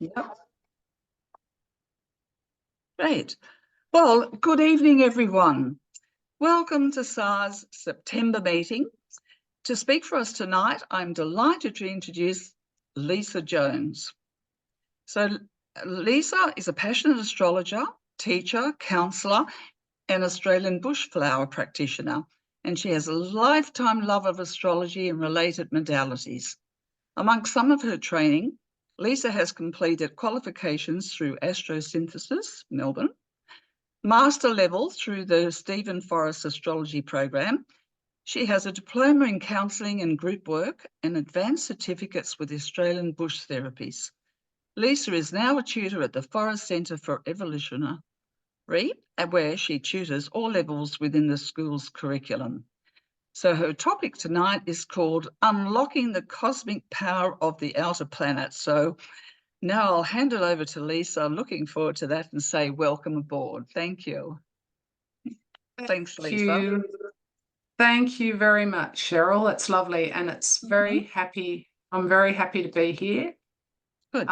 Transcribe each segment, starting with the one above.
Yep. Great. Well, good evening, everyone. Welcome to SARs September meeting. To speak for us tonight, I'm delighted to introduce Lisa Jones. So Lisa is a passionate astrologer, teacher, counsellor, and Australian bushflower practitioner, and she has a lifetime love of astrology and related modalities. Amongst some of her training, Lisa has completed qualifications through Astrosynthesis, Melbourne, master level through the Stephen Forrest Astrology Program. She has a diploma in counselling and group work and advanced certificates with Australian Bush Therapies. Lisa is now a tutor at the Forrest Centre for Evolutionary, where she tutors all levels within the school's curriculum. So her topic tonight is called Unlocking the Cosmic Power of the Outer Planets. So now I'll hand it over to Lisa. I'm looking forward to that and say welcome aboard. Thank you. Thanks, Lisa. Thank you very much, Cheryl. That's lovely. And it's I'm very happy to be here. Good.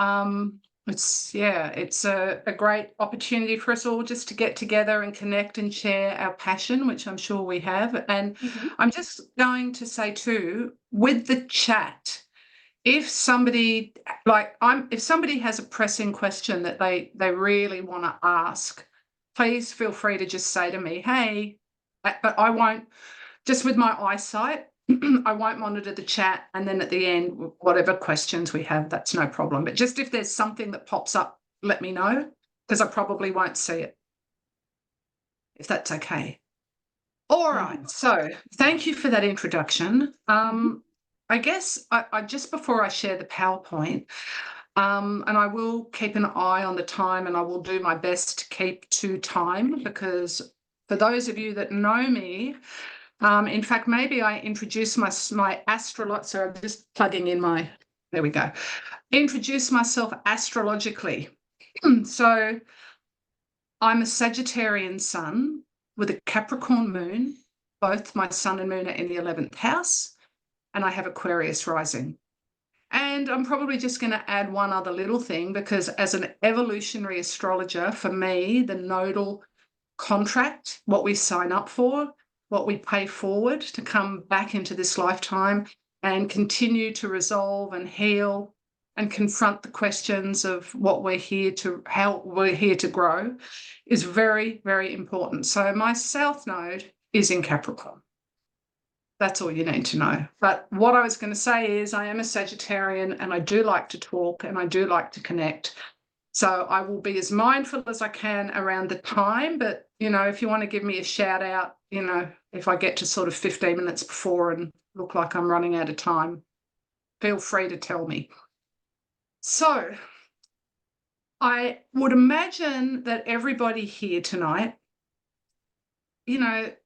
It's a great opportunity for us all just to get together and connect and share our passion, which I'm sure we have. And I'm just going to say too, with the chat, if somebody has a pressing question that they really want to ask, please feel free to just say to me, hey, but I won't, just with my eyesight, I won't monitor the chat, and then at the end, whatever questions we have, that's no problem. But just if there's something that pops up, let me know, because I probably won't see it, if that's okay. All right, so thank you for that introduction. I guess I just before I share the PowerPoint, and I will keep an eye on the time, and I will do my best to keep to time, because for those of you that know me, in fact, maybe I introduce my astrology. So I'm just plugging in there we go. Introduce myself astrologically. So I'm a Sagittarian sun with a Capricorn moon. Both my sun and moon are in the 11th house, and I have Aquarius rising. And I'm probably just going to add one other little thing, because as an evolutionary astrologer, for me, the nodal contract, what we sign up for, what we pay forward to come back into this lifetime and continue to resolve and heal and confront the questions of how we're here to grow, is very, very important. So my South Node is in Capricorn. That's all you need to know. But what I was going to say is I am a Sagittarian, and I do like to talk, and I do like to connect. So I will be as mindful as I can around the time. But, if you want to give me a shout out, if I get to sort of 15 minutes before and look like I'm running out of time, feel free to tell me. So I would imagine that everybody here tonight,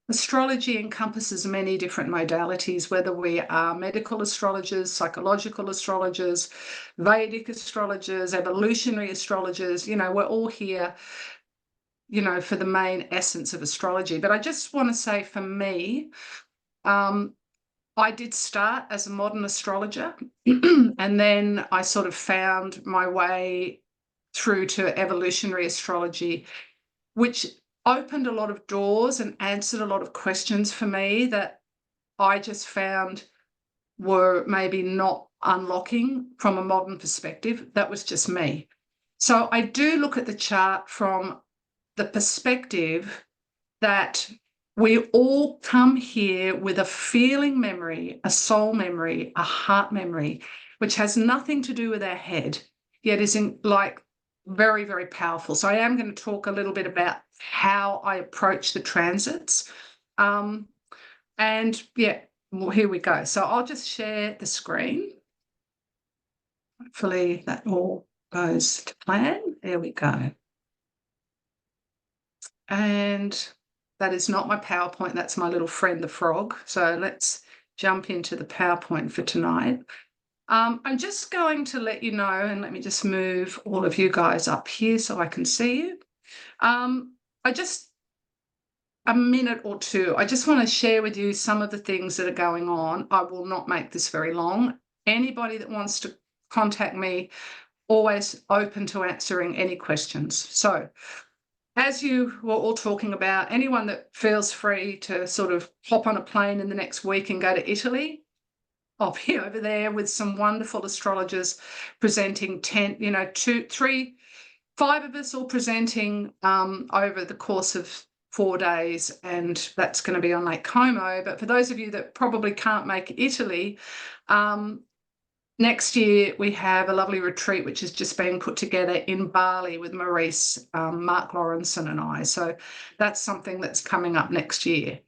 astrology encompasses many different modalities, whether we are medical astrologers, psychological astrologers, Vedic astrologers, evolutionary astrologers. We're all here, for the main essence of astrology. But I just want to say, for me, I did start as a modern astrologer, and then I sort of found my way through to evolutionary astrology, which opened a lot of doors and answered a lot of questions for me that I just found were maybe not unlocking from a modern perspective. That was just me. So I do look at the chart from the perspective that we all come here with a feeling memory, a soul memory, a heart memory, which has nothing to do with our head, yet is very, very powerful. So I am going to talk a little bit about how I approach the transits. Well, here we go. So I'll just share the screen. Hopefully that all goes to plan. There we go. And that is not my PowerPoint. That's my little friend, the frog. So let's jump into the PowerPoint for tonight. I'm just going to let you know, and let me just move all of you guys up here so I can see you. A minute or two, I just want to share with you some of the things that are going on. I will not make this very long. Anybody that wants to contact me, always open to answering any questions. So as you were all talking about, anyone that feels free to sort of hop on a plane in the next week and go to Italy, I'll be over there with some wonderful astrologers presenting 10, 2, 3, 5 of us all presenting over the course of 4 days, and that's going to be on Lake Como. But for those of you that probably can't make Italy, next year we have a lovely retreat which is just being put together in Bali with Maurice, Mark Lawrenson and I. So that's something that's coming up next year.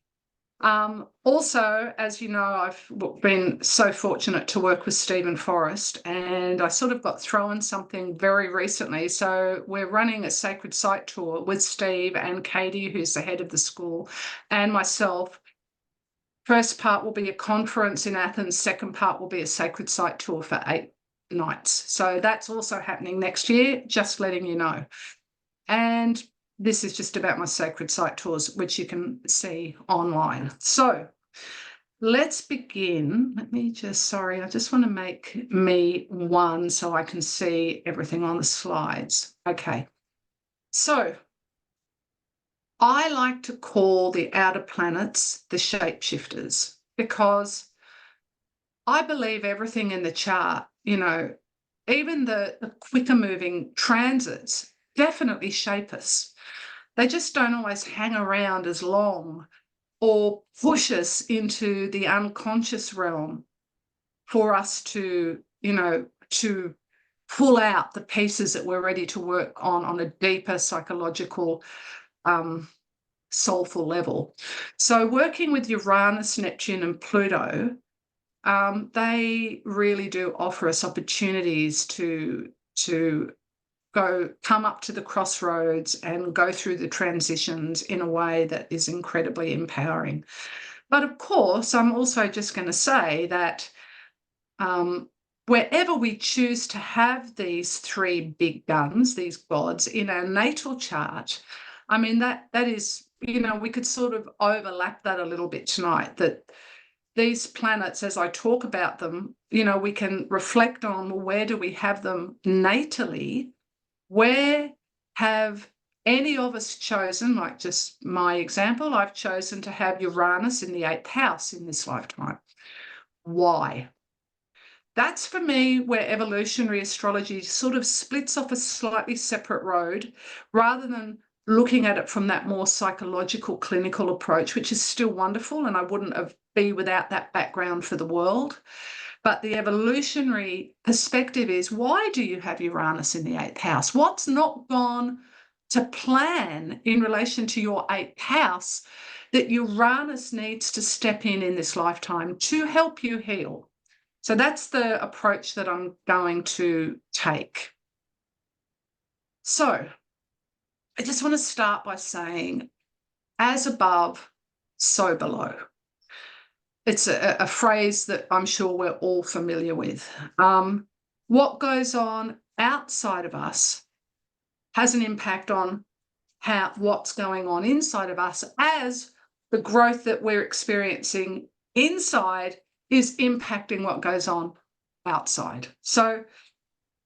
Also, as you know, I've been so fortunate to work with Stephen Forrest, and I sort of got thrown something very recently. So we're running a sacred site tour with Steve and Katie, who's the head of the school, and myself. First part will be a conference in Athens. Second part will be a sacred site tour for 8 nights. So that's also happening next year, just letting you know. And this is just about my sacred site tours, which you can see online. So let's begin. Let me just, sorry, I just want to make me one so I can see everything on the slides. Okay. So I like to call the outer planets the shapeshifters, because I believe everything in the chart, even the quicker moving transits definitely shape us. They just don't always hang around as long or push us into the unconscious realm for us to, to pull out the pieces that we're ready to work on a deeper psychological, soulful level. So working with Uranus, Neptune and Pluto, they really do offer us opportunities to come up to the crossroads and go through the transitions in a way that is incredibly empowering. But of course, I'm also just going to say that wherever we choose to have these 3 big guns, these gods in our natal chart, I mean, that is, we could sort of overlap that a little bit tonight, that these planets, as I talk about them, we can reflect on, well, where do we have them natally? Where have any of us chosen, like just my example, I've chosen to have Uranus in the 8th house in this lifetime. Why? That's for me where evolutionary astrology sort of splits off a slightly separate road, rather than looking at it from that more psychological, clinical approach, which is still wonderful, and I wouldn't be without that background for the world. But the evolutionary perspective is, why do you have Uranus in the 8th house? What's not gone to plan in relation to your 8th house that Uranus needs to step in this lifetime to help you heal? So that's the approach that I'm going to take. So I just want to start by saying, as above, so below. It's a phrase that I'm sure we're all familiar with. What goes on outside of us has an impact on what's going on inside of us, as the growth that we're experiencing inside is impacting what goes on outside. So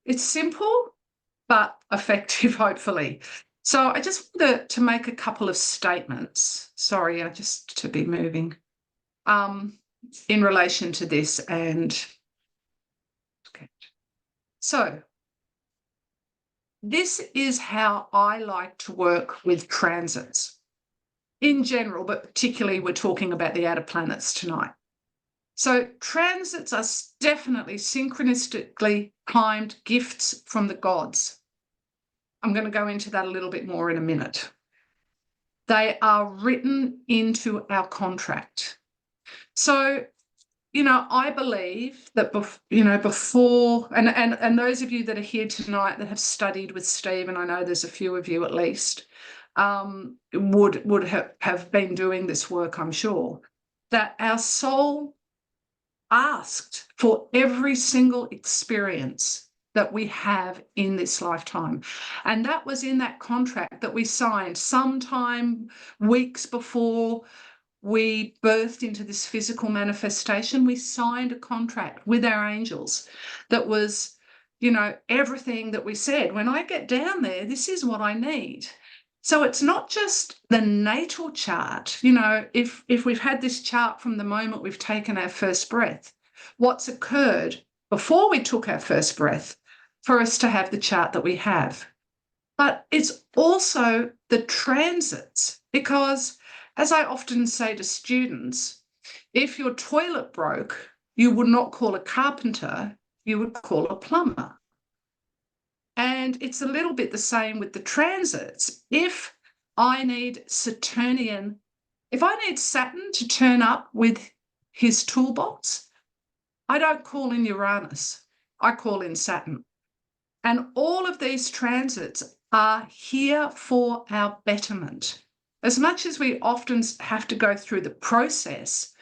it's simple, but effective, hopefully. So I just wanted to make a couple of statements. Sorry, I just to be moving. In relation to this, and okay. So this is how I like to work with transits in general, but particularly we're talking about the outer planets tonight. So transits are definitely synchronistically timed gifts from the gods. I'm going to go into that a little bit more in a minute. They are written into our contract. So, I believe that, before, and those of you that are here tonight that have studied with Steve, and I know there's a few of you at least, would have been doing this work, I'm sure, that our soul asked for every single experience that we have in this lifetime. And that was in that contract that we signed sometime weeks before we birthed into this physical manifestation. We signed a contract with our angels that was everything that we said. When I get down there, this is what I need. So it's not just the natal chart. If we've had this chart from the moment we've taken our first breath, what's occurred before we took our first breath for us to have the chart that we have. But it's also the transits, because as I often say to students, if your toilet broke, you would not call a carpenter, you would call a plumber. And it's a little bit the same with the transits. If I need Saturn to turn up with his toolbox, I don't call in Uranus, I call in Saturn. And all of these transits are here for our betterment. As much as we often have to go through the process,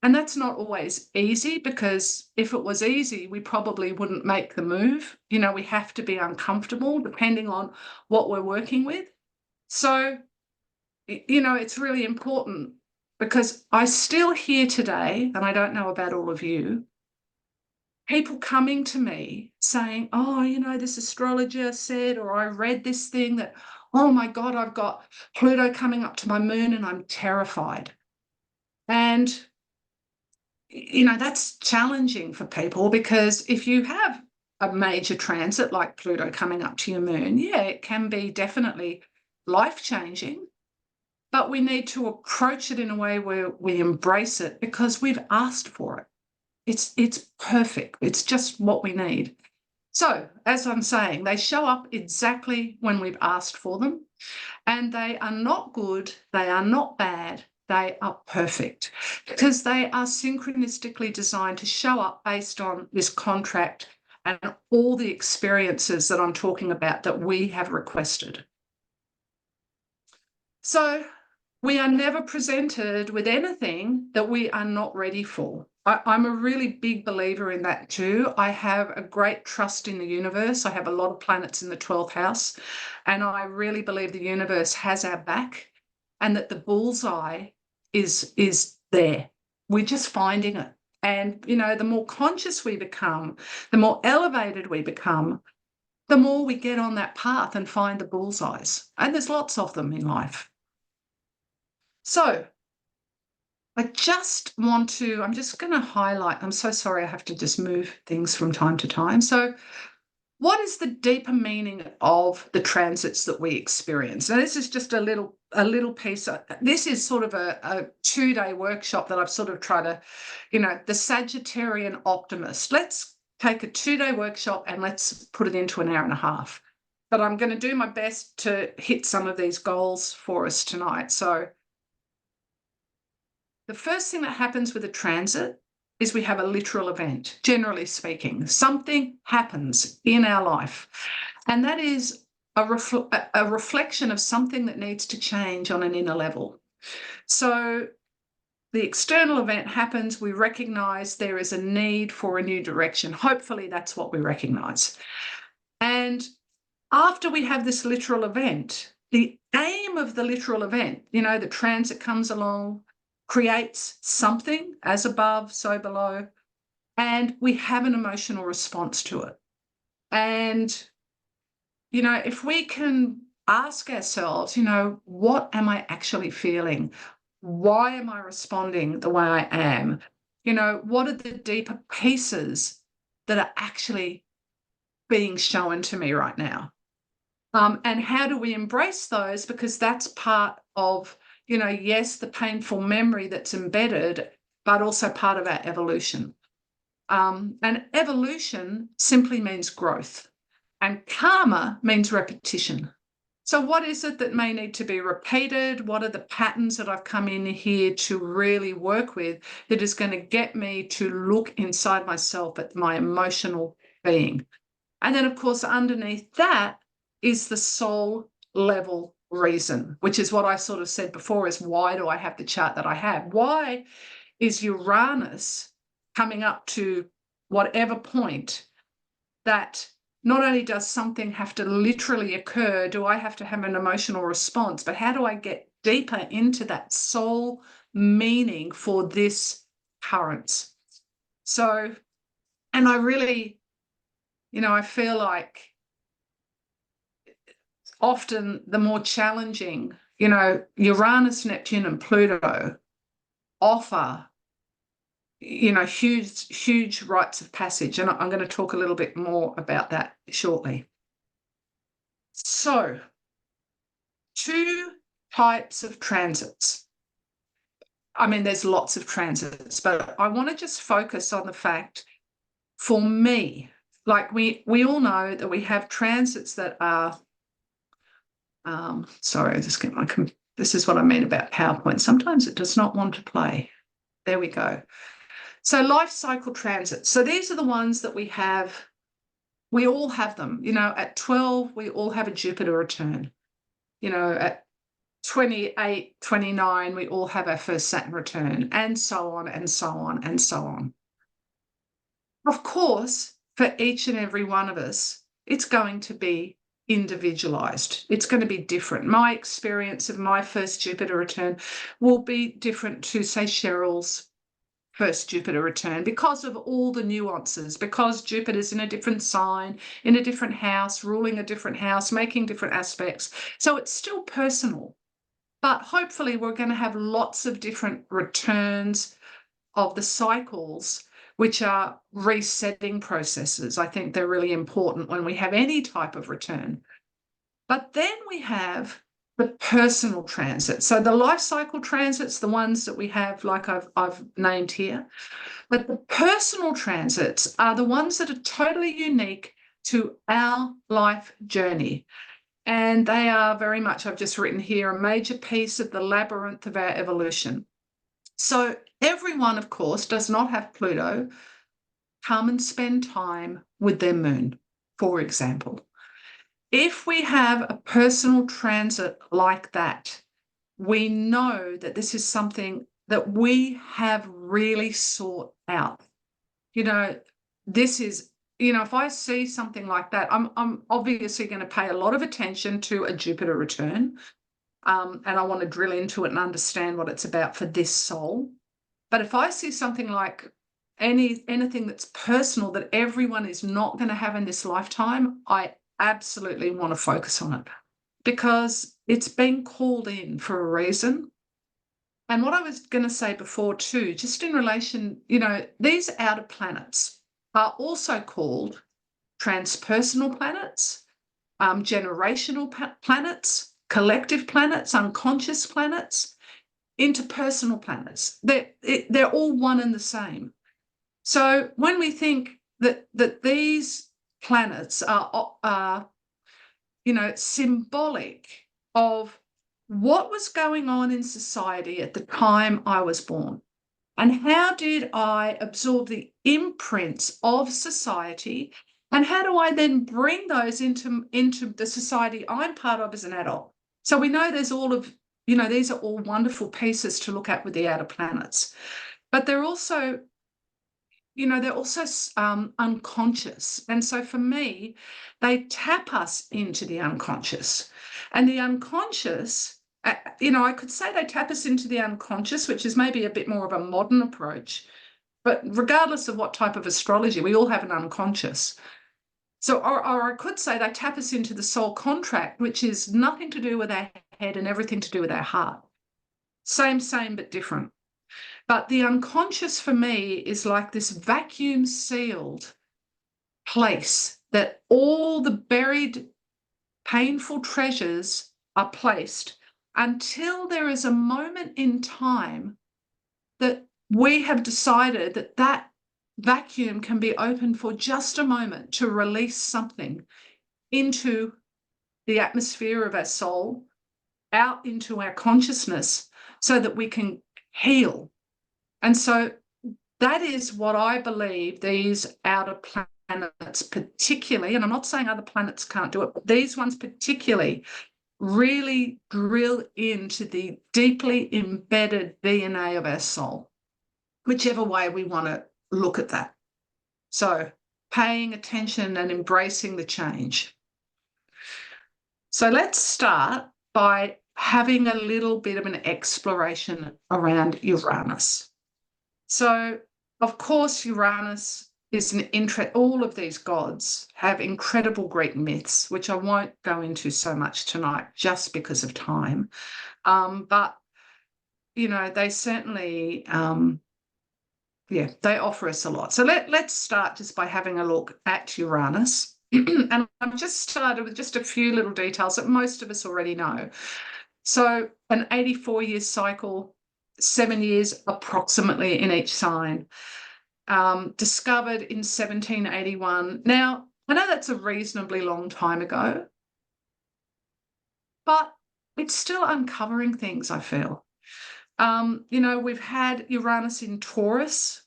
and that's not always easy, because if it was easy, we probably wouldn't make the move. We have to be uncomfortable depending on what we're working with. So, it's really important, because I still hear today, and I don't know about all of you, people coming to me saying, oh, this astrologer said, or I read this thing that, oh my God, I've got Pluto coming up to my moon and I'm terrified. And that's challenging for people, because if you have a major transit like Pluto coming up to your moon, yeah, it can be definitely life-changing, but we need to approach it in a way where we embrace it, because we've asked for it. It's perfect. It's just what we need. So, as I'm saying, they show up exactly when we've asked for them, and they are not good, they are not bad, they are perfect, because they are synchronistically designed to show up based on this contract and all the experiences that I'm talking about that we have requested. So we are never presented with anything that we are not ready for. I'm a really big believer in that too. I have a great trust in the universe. I have a lot of planets in the 12th house, and I really believe the universe has our back, and that the bullseye is there. We're just finding it. And, the more conscious we become, the more elevated we become, the more we get on that path and find the bullseyes. And there's lots of them in life. So I'm just going to highlight, I'm so sorry, I have to just move things from time to time. So what is the deeper meaning of the transits that we experience? Now, this is just a little piece. This is sort of a 2-day workshop that I've sort of tried to, the Sagittarian optimist. Let's take a 2-day workshop and let's put it into an hour and a half. But I'm going to do my best to hit some of these goals for us tonight. So the first thing that happens with a transit is we have a literal event. Generally speaking, something happens in our life, and that is a reflection of something that needs to change on an inner level. So the external event happens, we recognize there is a need for a new direction. Hopefully that's what we recognize. And after we have this literal event, the aim of the literal event, the transit comes along, creates something, as above, so below, and we have an emotional response to it. And, if we can ask ourselves, what am I actually feeling? Why am I responding the way I am? What are the deeper pieces that are actually being shown to me right now? And how do we embrace those? Because that's part of, yes, the painful memory that's embedded, but also part of our evolution. And evolution simply means growth, and karma means repetition. So what is it that may need to be repeated? What are the patterns that I've come in here to really work with that is going to get me to look inside myself at my emotional being? And then, of course, underneath that is the soul level reason, which is what I sort of said before, is why do I have the chart that I have? Why is Uranus coming up to whatever point that not only does something have to literally occur, do I have to have an emotional response, but how do I get deeper into that soul meaning for this occurrence? So, and I really, I feel like often the more challenging, Uranus, Neptune, and Pluto offer, huge rites of passage. And I'm going to talk a little bit more about that shortly. So, 2 types of transits. I mean, there's lots of transits, but I want to just focus on the fact, for me, like we all know that we have transits that are, sorry, I just get this is what I mean about PowerPoint. Sometimes it does not want to play. There we go. So life cycle transits. So these are the ones that we have. We all have them. At 12, we all have a Jupiter return. At 28, 29, we all have our first Saturn return, and so on, and so on, and so on. Of course, for each and every one of us, it's going to be individualized. It's going to be different. My experience of my first Jupiter return will be different to, say, Cheryl's first Jupiter return, because of all the nuances, because Jupiter's in a different sign, in a different house, ruling a different house, making different aspects. So it's still personal. But hopefully we're going to have lots of different returns of the cycles, which are resetting processes. I think they're really important when we have any type of return. But then we have the personal transit. So the life cycle transits, the ones that we have, like I've named here. But the personal transits are the ones that are totally unique to our life journey. And they are very much, I've just written here, a major piece of the labyrinth of our evolution. So everyone, of course, does not have Pluto come and spend time with their moon, for example. If we have a personal transit like that, we know that this is something that we have really sought out. This is, if I see something like that, I'm obviously going to pay a lot of attention to a Jupiter return, and I want to drill into it and understand what it's about for this soul. But if I see something like anything that's personal that everyone is not going to have in this lifetime, I absolutely want to focus on it, because it's been called in for a reason. And what I was going to say before too, just in relation, these outer planets are also called transpersonal planets, generational planets, collective planets, unconscious planets, interpersonal planets. They're all one and the same. So when we think that these planets are symbolic of what was going on in society at the time I was born, and how did I absorb the imprints of society, and how do I then bring those into the society I'm part of as an adult? So we know there's all of, these are all wonderful pieces to look at with the outer planets, but they're also unconscious. And so for me, they tap us into the unconscious. And the unconscious, I could say they tap us into the unconscious, which is maybe a bit more of a modern approach. But regardless of what type of astrology, we all have an unconscious. So, or I could say they tap us into the soul contract, which is nothing to do with our head and everything to do with our heart. Same, but different. But the unconscious for me is like this vacuum sealed place that all the buried painful treasures are placed until there is a moment in time that we have decided that that vacuum can be opened for just a moment to release something into the atmosphere of our soul, out into our consciousness, so that we can heal. And so that is what I believe these outer planets particularly, and I'm not saying other planets can't do it, but these ones particularly really drill into the deeply embedded DNA of our soul, whichever way we want to look at that. So paying attention and embracing the change. So let's start by having a little bit of an exploration around Uranus. So, of course, Uranus is an interest. All of these gods have incredible Greek myths, which I won't go into so much tonight just because of time. But, you know, they certainly, they offer us a lot. So let's start just by having a look at Uranus. And I've just started with just a few little details that most of us already know. So an 84-year cycle, 7 years approximately in each sign. Discovered in 1781. Now, I know that's a reasonably long time ago, but it's still uncovering things, I feel. You know, we've had Uranus in Taurus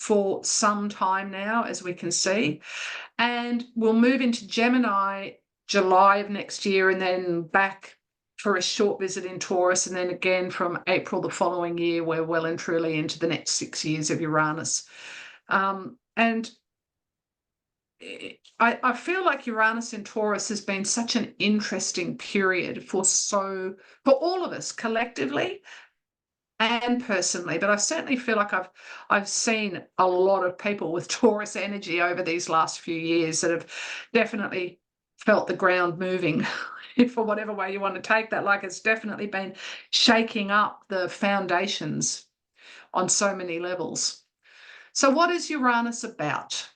for some time now, as we can see, and we'll move into Gemini July of next year, and then back for a short visit in Taurus, and then again from April the following year, we're well and truly into the next 6 years of Uranus. And I feel like Uranus in Taurus has been such an interesting period for all of us collectively and personally, but I certainly feel like I've seen a lot of people with Taurus energy over these last few years that have definitely felt the ground moving, for whatever way you want to take that. Like, it's definitely been shaking up the foundations on so many levels. So what is Uranus about?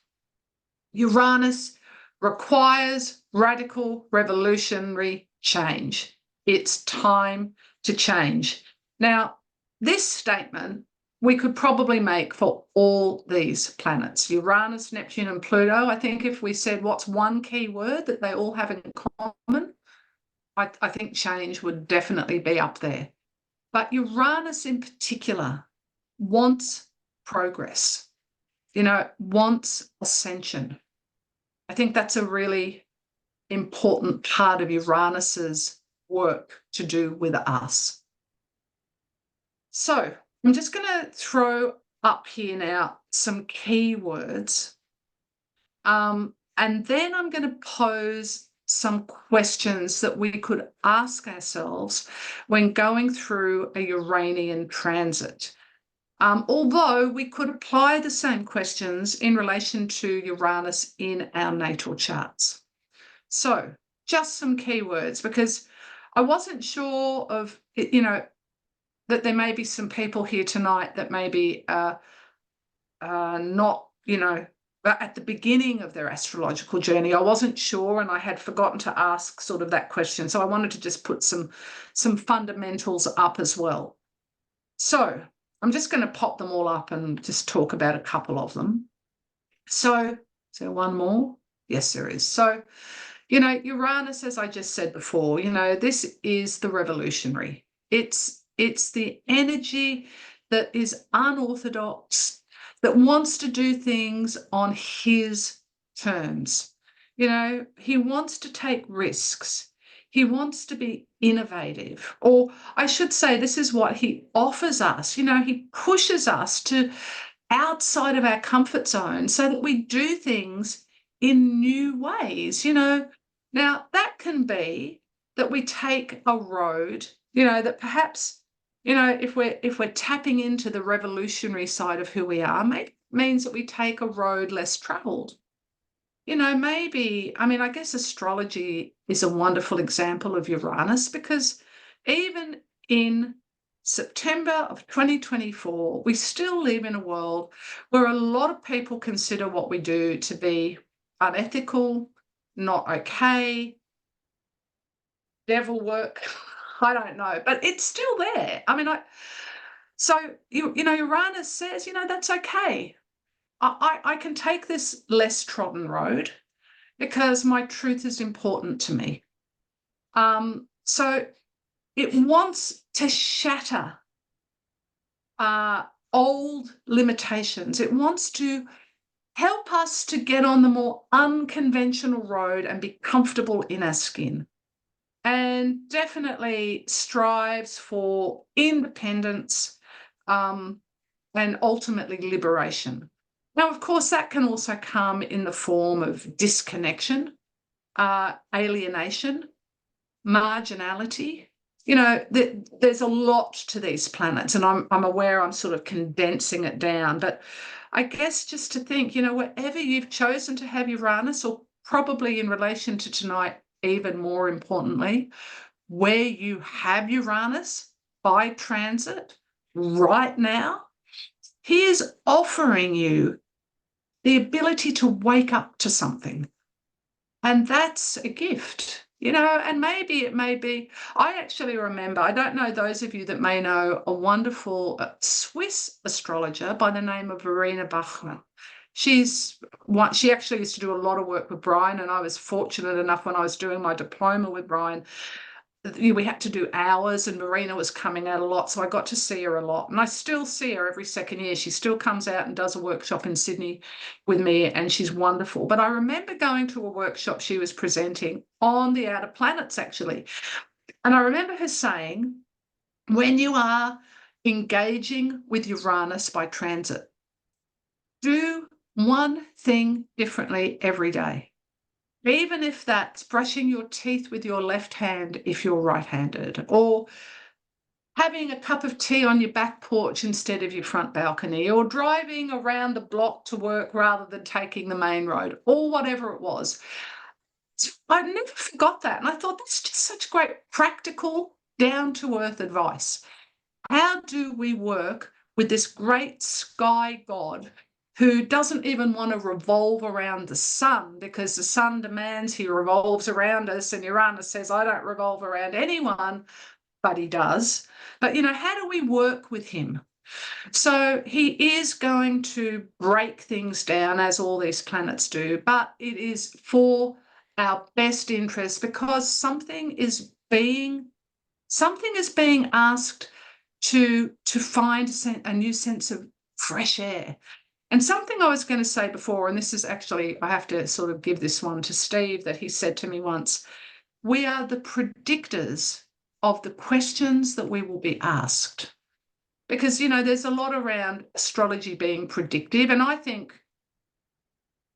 Uranus requires radical revolutionary change. It's time to change. Now, this statement we could probably make for all these planets, Uranus, Neptune, and Pluto. I think if we said what's one key word that they all have in common, I think change would definitely be up there. But Uranus in particular wants progress, you know, wants ascension. I think that's a really important part of Uranus's work to do with us. So I'm just going to throw up here now some keywords, and then I'm going to pose some questions that we could ask ourselves when going through a Uranian transit. Although we could apply the same questions in relation to Uranus in our natal charts. So just some keywords, because I wasn't sure of, you know, that there may be some people here tonight that maybe not, you know, at the beginning of their astrological journey. I wasn't sure, and I had forgotten to ask sort of that question. So I wanted to just put some fundamentals up as well. So I'm just going to pop them all up and just talk about a couple of them. So, is there one more? Yes, there is. So, you know, Uranus, as I just said before, you know, this is the revolutionary. It's the energy that is unorthodox, that wants to do things on his terms. You know, he wants to take risks. He wants to be innovative, or I should say, this is what he offers us. You know, he pushes us to outside of our comfort zone so that we do things in new ways. You know, now that can be that we take a road, you know, that perhaps, you know, if we're tapping into the revolutionary side of who we are, maybe means that we take a road less traveled. You know, maybe, I mean, I guess astrology is a wonderful example of Uranus, because even in September of 2024, we still live in a world where a lot of people consider what we do to be unethical, not okay, devil work. I don't know, but it's still there. I mean, so you know, Uranus says, you know, that's okay. I can take this less trodden road because my truth is important to me. So it wants to shatter old limitations. It wants to help us to get on the more unconventional road and be comfortable in our skin. And definitely strives for independence and ultimately liberation. Now, of course, that can also come in the form of disconnection, alienation, marginality, there's a lot to these planets, and I'm aware I'm sort of condensing it down, but I guess just to think, wherever you've chosen to have Uranus, or probably in relation to tonight, even more importantly, where you have Uranus by transit right now, he is offering you the ability to wake up to something. And that's a gift, and maybe it may be. I actually remember, I don't know, those of you that may know, a wonderful Swiss astrologer by the name of Verena Bachmann. She actually used to do a lot of work with Brian, and I was fortunate enough when I was doing my diploma with Brian, we had to do hours, and Marina was coming out a lot, so I got to see her a lot, and I still see her every second year. She still comes out and does a workshop in Sydney with me, and she's wonderful. But I remember going to a workshop she was presenting on the outer planets, actually, and I remember her saying, when you are engaging with Uranus by transit, do one thing differently every day. Even if that's brushing your teeth with your left hand if you're right-handed, or having a cup of tea on your back porch instead of your front balcony, or driving around the block to work rather than taking the main road, or whatever it was. I never forgot that. And I thought, that's just such great practical, down-to-earth advice. How do we work with this great sky god who doesn't even want to revolve around the sun, because the sun demands he revolves around us, and Uranus says, I don't revolve around anyone, but he does. But, how do we work with him? So he is going to break things down, as all these planets do, but it is for our best interest, because something is being asked to find a new sense of fresh air. And something I was going to say before, and this is actually, I have to sort of give this one to Steve, that he said to me once, we are the predictors of the questions that we will be asked. Because, there's a lot around astrology being predictive, and I think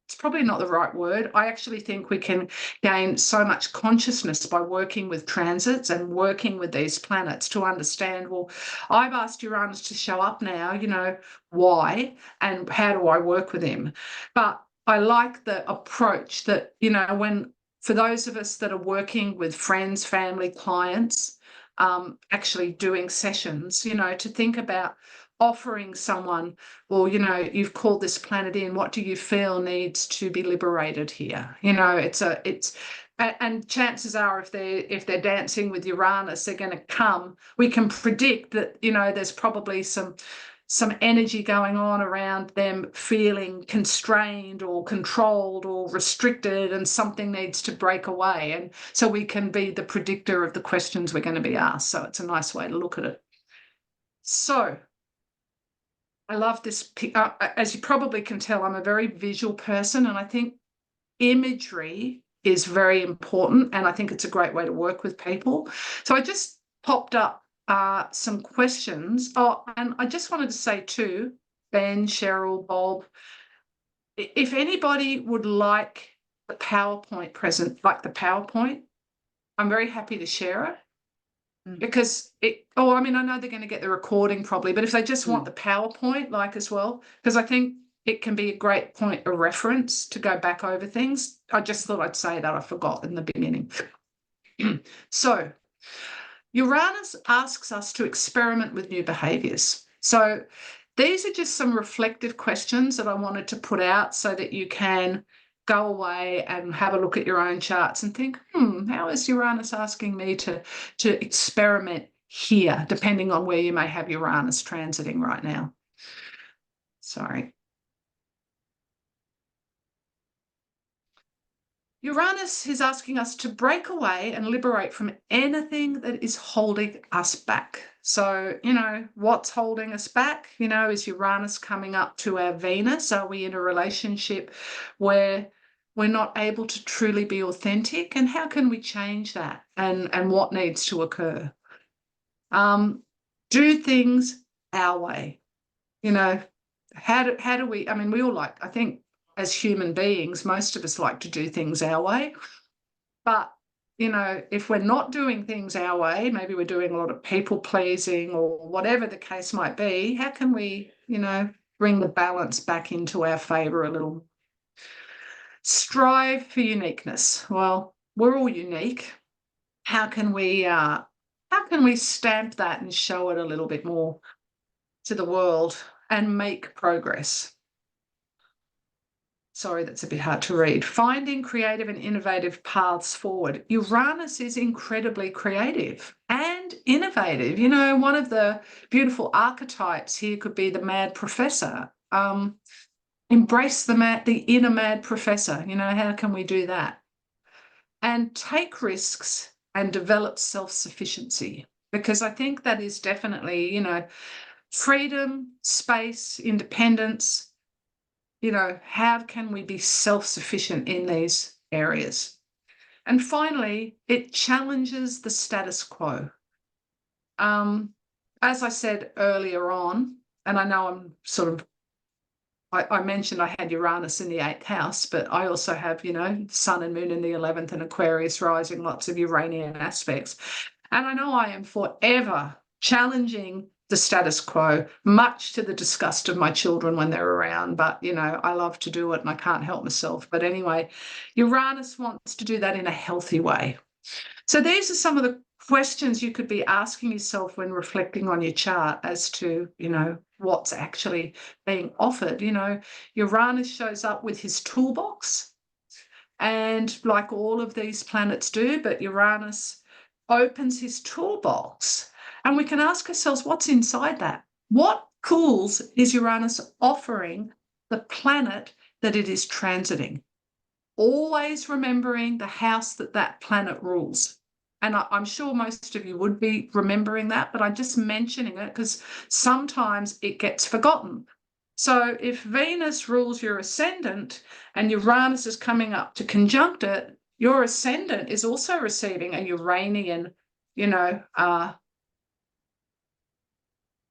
it's probably not the right word. I actually think we can gain so much consciousness by working with transits and working with these planets to understand, well, I've asked Uranus to show up now, why and how do I work with him? But I like the approach that, for those of us that are working with friends, family, clients, actually doing sessions, to think about offering someone, well, you've called this planet in, what do you feel needs to be liberated here? And chances are, if they're dancing with Uranus, they're going to come. We can predict that, there's probably some energy going on around them feeling constrained or controlled or restricted, and something needs to break away. And so we can be the predictor of the questions we're going to be asked. So it's a nice way to look at it. So I love this. As you probably can tell, I'm a very visual person, and I think imagery is very important, and I think it's a great way to work with people. So I just popped up some questions. Oh, and I just wanted to say too, Ben, Cheryl, Bob, if anybody would like the PowerPoint PowerPoint, I'm very happy to share it. Because I know they're going to get the recording probably, but if they just want the PowerPoint as well, because I think it can be a great point of reference to go back over things. I just thought I'd say that, I forgot in the beginning. So Uranus asks us to experiment with new behaviors. So these are just some reflective questions that I wanted to put out so that you can go away and have a look at your own charts and think, how is Uranus asking me to experiment here, depending on where you may have Uranus transiting right now. Sorry. Uranus is asking us to break away and liberate from anything that is holding us back. So, what's holding us back? Is Uranus coming up to our Venus? Are we in a relationship where we're not able to truly be authentic? And how can we change that? And what needs to occur? Do things our way. How do we, we all I think, as human beings, most of us like to do things our way. But, if we're not doing things our way, maybe we're doing a lot of people pleasing or whatever the case might be, how can we, bring the balance back into our favor a little? Strive for uniqueness. Well, we're all unique. How can we stamp that and show it a little bit more to the world and make progress? Sorry, that's a bit hard to read. Finding creative and innovative paths forward. Uranus is incredibly creative and innovative. One of the beautiful archetypes here could be the mad professor. Embrace the inner mad professor. How can we do that? And take risks and develop self-sufficiency, because I think that is definitely, freedom, space, independence. How can we be self-sufficient in these areas? And finally, it challenges the status quo. As I said earlier on, and I know I'm sort of, I mentioned I had Uranus in the 8th house, but I also have, Sun and Moon in the 11th and Aquarius rising, lots of Uranian aspects. And I know I am forever challenging the status quo, much to the disgust of my children when they're around. But, I love to do it and I can't help myself. But anyway, Uranus wants to do that in a healthy way. So these are some of the questions you could be asking yourself when reflecting on your chart as to, what's actually being offered. Uranus shows up with his toolbox, and like all of these planets do, but Uranus opens his toolbox. And we can ask ourselves, what's inside that? What tools is Uranus offering the planet that it is transiting? Always remembering the house that planet rules. And I'm sure most of you would be remembering that, but I'm just mentioning it because sometimes it gets forgotten. So if Venus rules your ascendant and Uranus is coming up to conjunct it, your ascendant is also receiving a Uranian,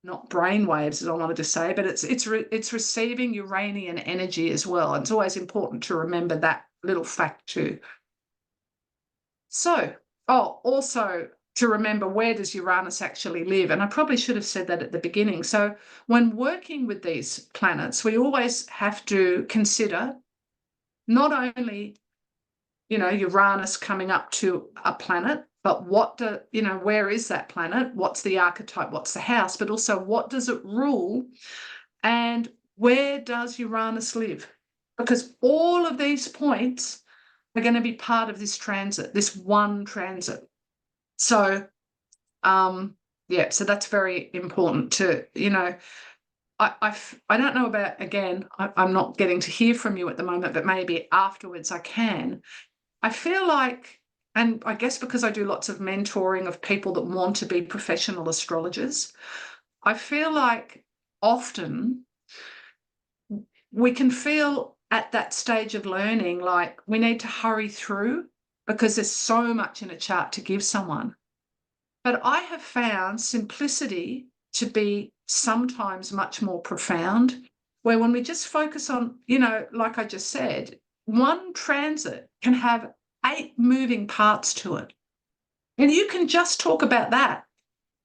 not brainwaves, as I wanted to say, but it's receiving Uranian energy as well. It's always important to remember that little fact too. So, also to remember, where does Uranus actually live? And I probably should have said that at the beginning. So when working with these planets, we always have to consider not only, Uranus coming up to a planet, but where is that planet? What's the archetype? What's the house? But also, what does it rule? And where does Uranus live? Because all of these points are going to be part of this transit, this one transit. So, so that's very important to, I don't know about, again, I'm not getting to hear from you at the moment, but maybe afterwards I can. I feel like, and I guess because I do lots of mentoring of people that want to be professional astrologers, I feel like often we can feel at that stage of learning like we need to hurry through because there's so much in a chart to give someone. But I have found simplicity to be sometimes much more profound, where when we just focus on, like I just said, one transit can have 8 moving parts to it. And you can just talk about that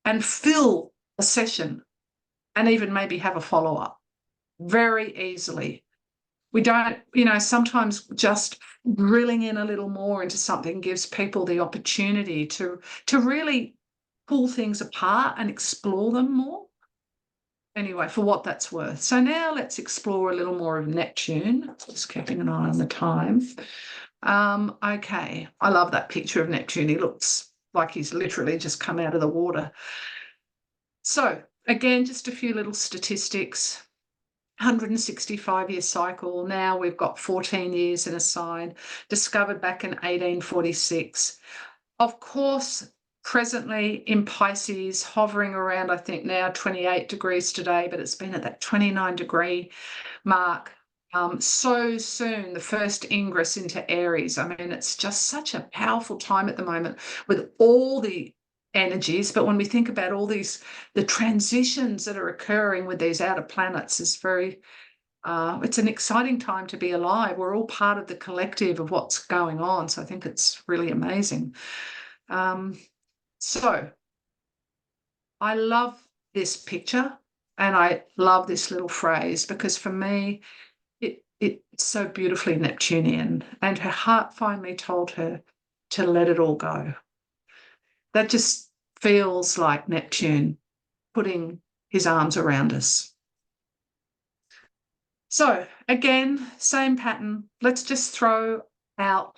and fill a session and even maybe have a follow-up very easily. We don't, sometimes just drilling in a little more into something gives people the opportunity to really pull things apart and explore them more. Anyway, for what that's worth. So now let's explore a little more of Neptune. Just keeping an eye on the time. Okay, I love that picture of Neptune. He looks like he's literally just come out of the water. So again, just a few little statistics. 165-year cycle. Now we've got 14 years in a sign, discovered back in 1846. Of course, presently in Pisces, hovering around, I think now 28 degrees today, but it's been at that 29-degree mark. So soon, the first ingress into Aries. I mean, it's just such a powerful time at the moment with all the energies. But when we think about all the transitions that are occurring with these outer planets is very It's an exciting time to be alive. We're all part of the collective of what's going on. So I think it's really amazing. So I love this picture and I love this little phrase because for me, it's so beautifully Neptunian, and her heart finally told her to let it all go. That just feels like Neptune putting his arms around us. So again, same pattern. Let's just throw out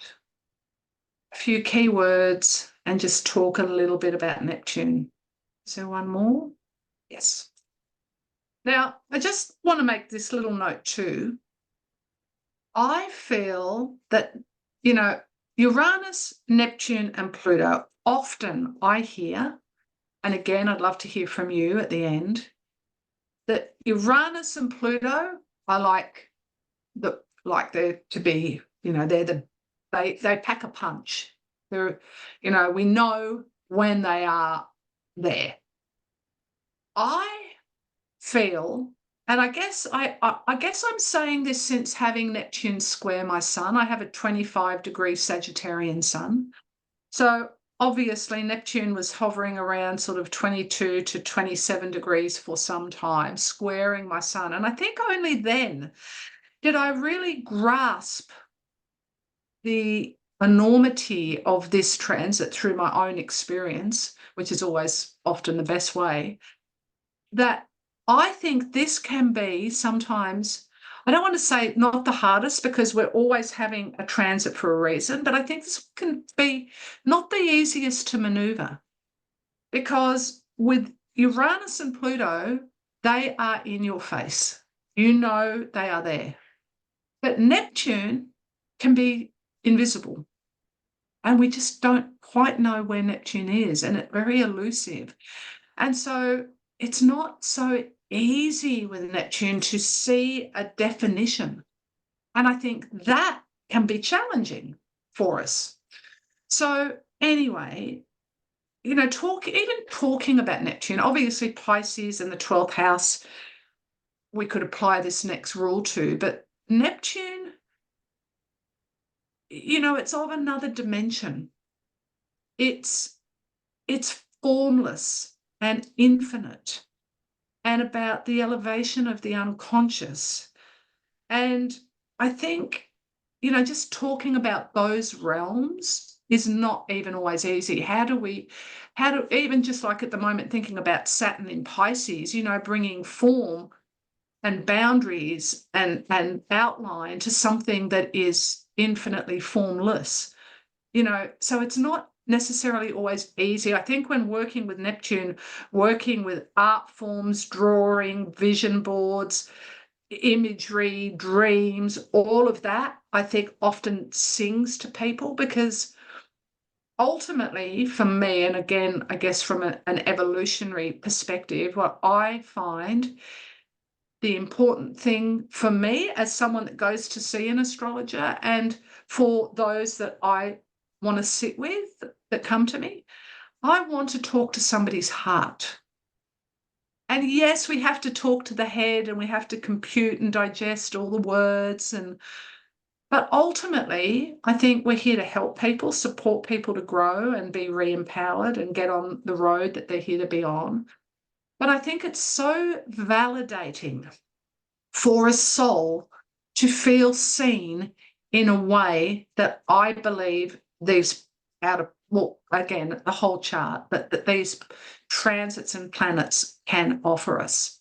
a few keywords and just talk a little bit about Neptune. Is there one more? Yes. Now, I just want to make this little note too. I feel that, Uranus, Neptune, and Pluto, often I hear, and again, I'd love to hear from you at the end, that Uranus and Pluto are like they're to be, they pack a punch. They're, we know when they are there. I feel, and I guess I'm saying this since having Neptune square my sun. I have a 25-degree Sagittarian sun. So obviously Neptune was hovering around sort of 22 to 27 degrees for some time, squaring my sun. And I think only then did I really grasp the enormity of this transit through my own experience, which is always often the best way, that I think this can be sometimes, I don't want to say not the hardest because we're always having a transit for a reason, but I think this can be not the easiest to maneuver because with Uranus and Pluto, they are in your face. You know they are there. But Neptune can be invisible and we just don't quite know where Neptune is, and it's very elusive. And so it's not so easy with Neptune to see a definition. And I think that can be challenging for us. So anyway, talking about Neptune, obviously Pisces and the 12th house, we could apply this next rule to, but Neptune, it's of another dimension. It's formless and infinite, and about the elevation of the unconscious. And I think, just talking about those realms is not even always easy. How do even just like at the moment, thinking about Saturn in Pisces, bringing form and boundaries and outline to something that is infinitely formless, so it's not necessarily always easy. I think when working with Neptune, working with art forms, drawing, vision boards, imagery, dreams, all of that, I think often sings to people because ultimately for me, and again, I guess from an evolutionary perspective, what I find the important thing for me as someone that goes to see an astrologer and for those that I want to sit with that come to me, I want to talk to somebody's heart. And yes, we have to talk to the head and we have to compute and digest all the words. But ultimately, I think we're here to help people, support people to grow and be re-empowered and get on the road that they're here to be on. But I think it's so validating for a soul to feel seen in a way that I believe these the whole chart, that these transits and planets can offer us.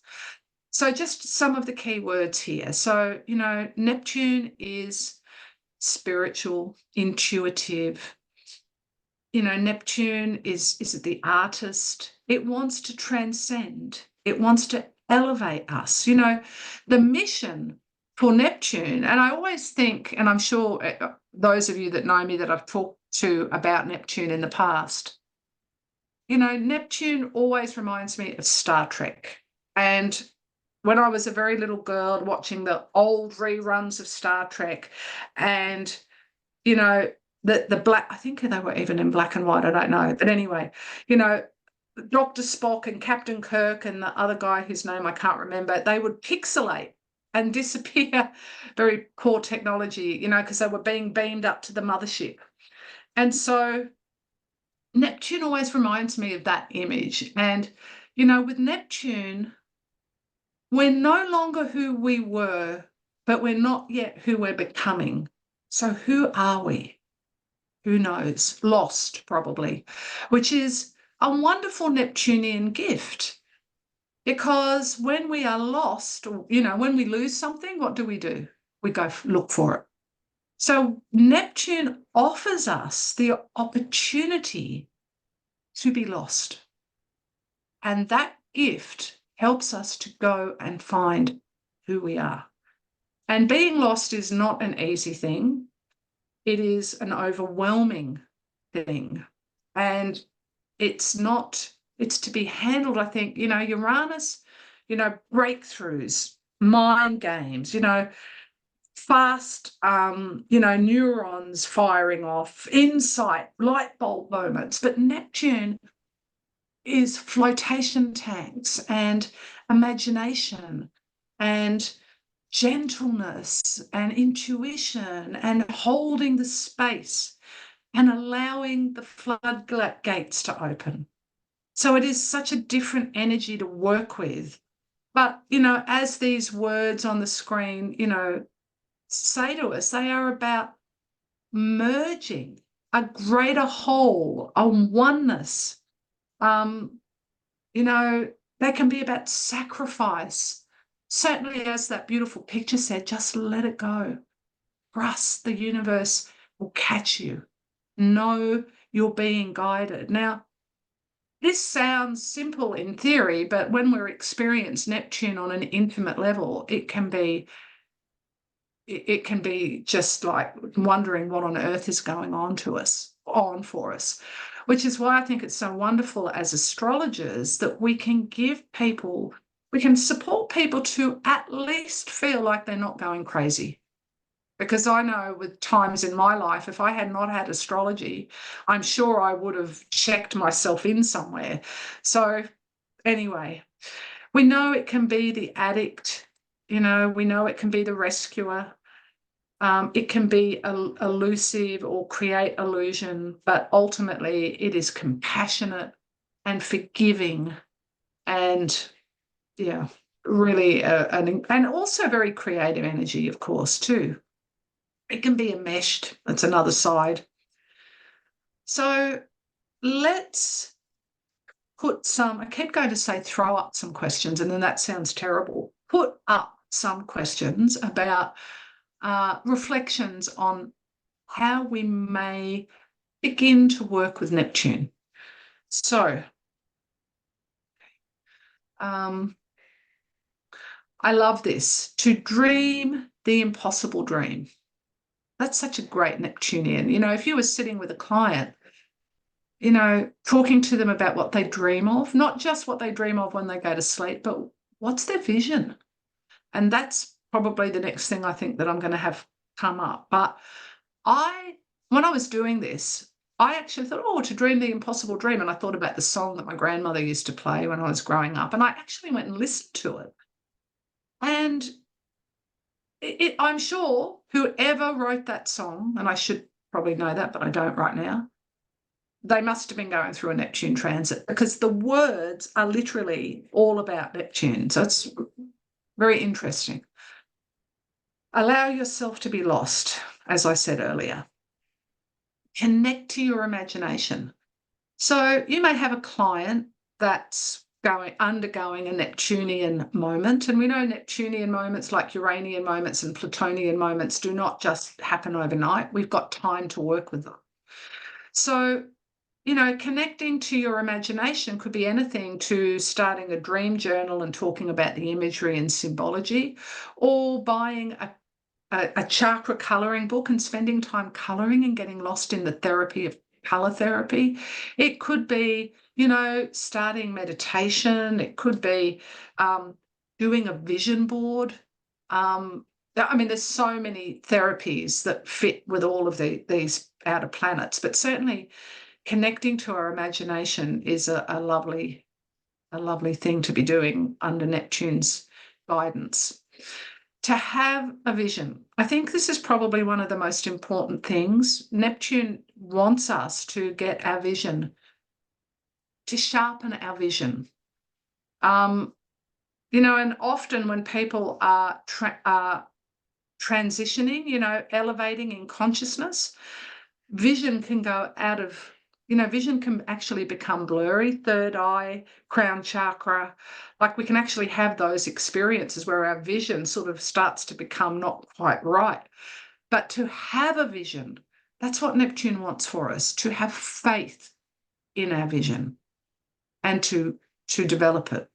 So just some of the key words here. So, Neptune is spiritual, intuitive. Neptune is the artist. It wants to transcend. It wants to elevate us. The mission for Neptune, and I always think, and I'm sure those of you that know me that I've talked to about Neptune in the past, Neptune always reminds me of Star Trek. And when I was a very little girl watching the old reruns of Star Trek and, the black, I think they were even in black and white, I don't know. But anyway, Dr. Spock and Captain Kirk and the other guy whose name I can't remember, they would pixelate and disappear. Very poor technology, because they were being beamed up to the mothership. And so Neptune always reminds me of that image. And, with Neptune, we're no longer who we were, but we're not yet who we're becoming. So who are we? Who knows? Lost, probably, which is a wonderful Neptunian gift. Because when we are lost, when we lose something, what do? We go look for it. So Neptune offers us the opportunity to be lost. And that gift helps us to go and find who we are. And being lost is not an easy thing. It is an overwhelming thing. And it's to be handled, I think, Uranus, breakthroughs, mind games, fast, neurons firing off, insight, light bulb moments. But Neptune is flotation tanks and imagination and gentleness and intuition and holding the space and allowing the floodgates to open. So it is such a different energy to work with. But, as these words on the screen, say to us, they are about merging a greater whole, a oneness. They can be about sacrifice. Certainly, as that beautiful picture said, just let it go. Trust the universe will catch you. Know you're being guided. Now, this sounds simple in theory, but when we're experiencing Neptune on an intimate level, it can be just like wondering what on earth is going on for us, which is why I think it's so wonderful as astrologers that we can support people to at least feel like they're not going crazy. Because I know with times in my life, if I had not had astrology, I'm sure I would have checked myself in somewhere. So anyway, we know it can be the addict, we know it can be the rescuer. It can be elusive or create illusion, but ultimately it is compassionate and forgiving and, really, and also very creative energy, of course, too. It can be enmeshed. That's another side. So let's I keep going to say throw up some questions, and then that sounds terrible. Put up some questions about reflections on how we may begin to work with Neptune. So, I love this. To dream the impossible dream. That's such a great Neptunian. If you were sitting with a client, talking to them about what they dream of, not just what they dream of when they go to sleep, but what's their vision? And that's probably the next thing I think that I'm going to have come up. But when I was doing this, I actually thought, to dream the impossible dream. And I thought about the song that my grandmother used to play when I was growing up. And I actually went and listened to it. And I'm sure whoever wrote that song, and I should probably know that, but I don't right now, they must have been going through a Neptune transit, because the words are literally all about Neptune. So it's very interesting. Allow yourself to be lost, as I said earlier. Connect to your imagination. So you may have a client that's undergoing a Neptunian moment, and we know Neptunian moments like Uranian moments and Plutonian moments do not just happen overnight. We've got time to work with them. So, connecting to your imagination could be anything to starting a dream journal and talking about the imagery and symbology, or buying a chakra colouring book and spending time colouring and getting lost in the therapy of colour therapy. It could be, starting meditation. It could be doing a vision board. There's so many therapies that fit with all of these outer planets, but certainly connecting to our imagination is a lovely thing to be doing under Neptune's guidance. to have a vision. I think this is probably one of the most important things. Neptune wants us to get our vision, to sharpen our vision. And often when people are transitioning, elevating in consciousness, vision can go out of, vision can actually become blurry. Third eye, crown chakra, like we can actually have those experiences where our vision sort of starts to become not quite right. But to have a vision, that's what Neptune wants for us, to have faith in our vision and to develop it.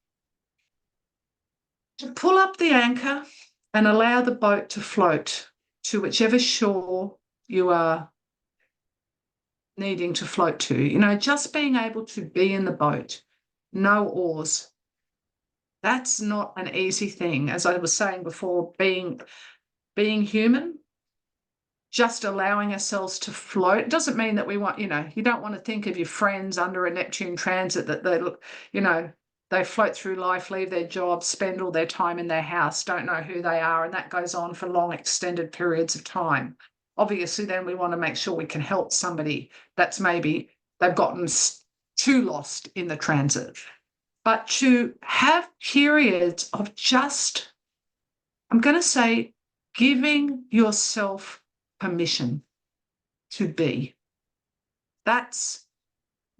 To pull up the anchor and allow the boat to float to whichever shore you are needing to float to, just being able to be in the boat, no oars. That's not an easy thing. As I was saying before, being human, just allowing ourselves to float. It doesn't mean that we want, you don't want to think of your friends under a Neptune transit that they look, they float through life, leave their jobs, spend all their time in their house, don't know who they are, and that goes on for long, extended periods of time. Obviously, then we want to make sure we can help somebody that's maybe they've gotten too lost in the transit. But to have periods of just, I'm going to say, giving yourself permission to be. That's,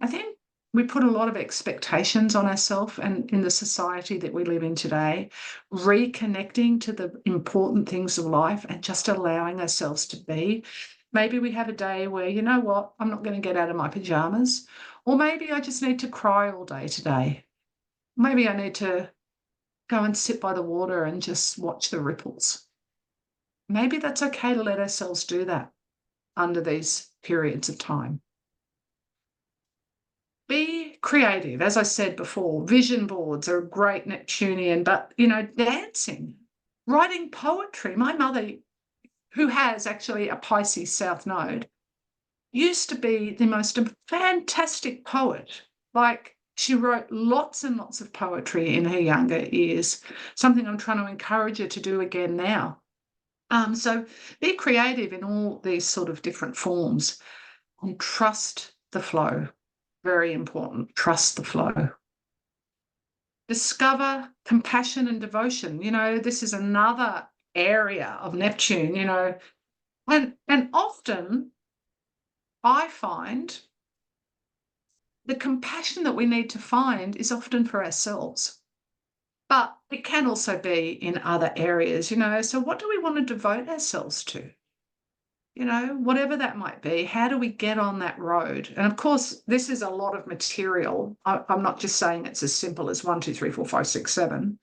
I think we put a lot of expectations on ourselves and in the society that we live in today, reconnecting to the important things of life and just allowing ourselves to be. Maybe we have a day where, you know what, I'm not going to get out of my pajamas, or maybe I just need to cry all day today. Maybe I need to go and sit by the water and just watch the ripples. Maybe that's okay to let ourselves do that under these periods of time. Be creative. As I said before, vision boards are a great Neptunian, but, dancing, writing poetry. My mother, who has actually a Pisces South Node, used to be the most fantastic poet. Like, she wrote lots and lots of poetry in her younger years, something I'm trying to encourage her to do again now. So be creative in all these sort of different forms and trust the flow. Very important. Trust the flow. Discover compassion and devotion. This is another area of Neptune, and often I find the compassion that we need to find is often for ourselves, but it can also be in other areas, So what do we want to devote ourselves to? Whatever that might be, how do we get on that road? And of course, this is a lot of material. I'm not just saying it's as simple as 1, 2, 3, 4, 5, 6, 7,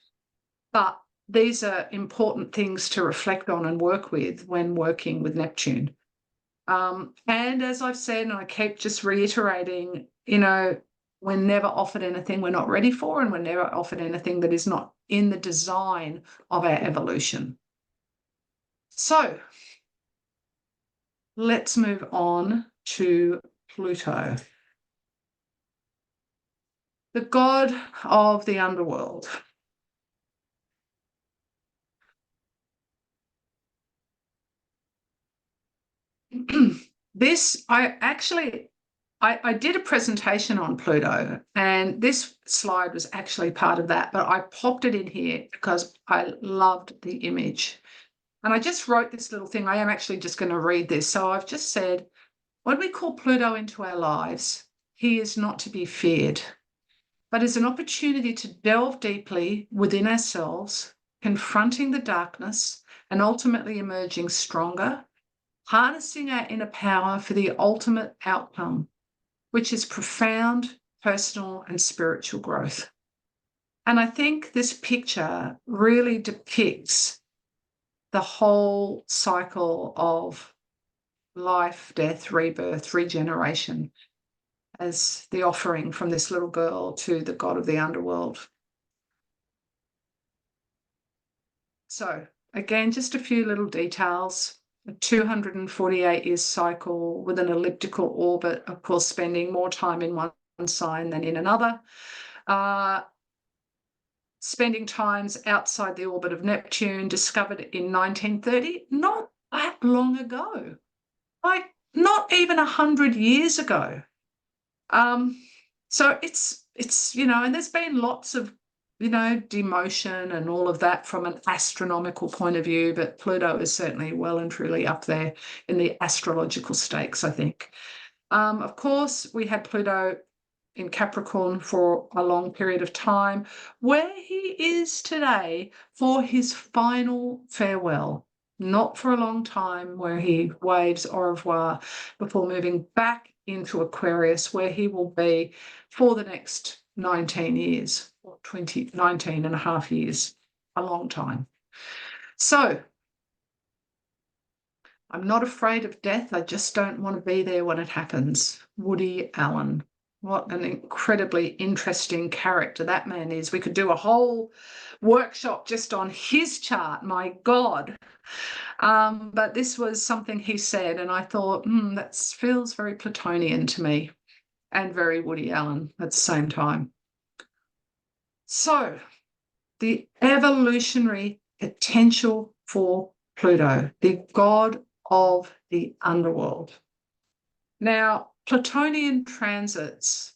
but these are important things to reflect on and work with when working with Neptune. And as I've said, and I keep just reiterating, we're never offered anything we're not ready for, and we're never offered anything that is not in the design of our evolution. So let's move on to Pluto, the god of the underworld. I did a presentation on Pluto, and this slide was actually part of that, but I popped it in here because I loved the image. And I just wrote this little thing. I am actually just going to read this. So I've just said, when we call Pluto into our lives, he is not to be feared, but is an opportunity to delve deeply within ourselves, confronting the darkness and ultimately emerging stronger, harnessing our inner power for the ultimate outcome, which is profound personal and spiritual growth. And I think this picture really depicts the whole cycle of life, death, rebirth, regeneration as the offering from this little girl to the god of the underworld. So again, just a few little details. A 248-year cycle with an elliptical orbit, of course, spending more time in one sign than in another. spending times outside the orbit of Neptune, discovered in 1930, not that long ago, like not even 100 years ago. So it's, and there's been lots of, demotion and all of that from an astronomical point of view, but Pluto is certainly well and truly up there in the astrological stakes, I think. Of course, we had Pluto in Capricorn for a long period of time, where he is today for his final farewell, not for a long time, where he waves au revoir before moving back into Aquarius, where he will be for the next 19 years, or 19 and a half years, a long time. So I'm not afraid of death. I just don't want to be there when it happens. Woody Allen. What an incredibly interesting character that man is. We could do a whole workshop just on his chart, my God. But this was something he said, and I thought, that feels very Plutonian to me, and very Woody Allen at the same time. So, the evolutionary potential for Pluto, the god of the underworld. Now, Plutonian transits,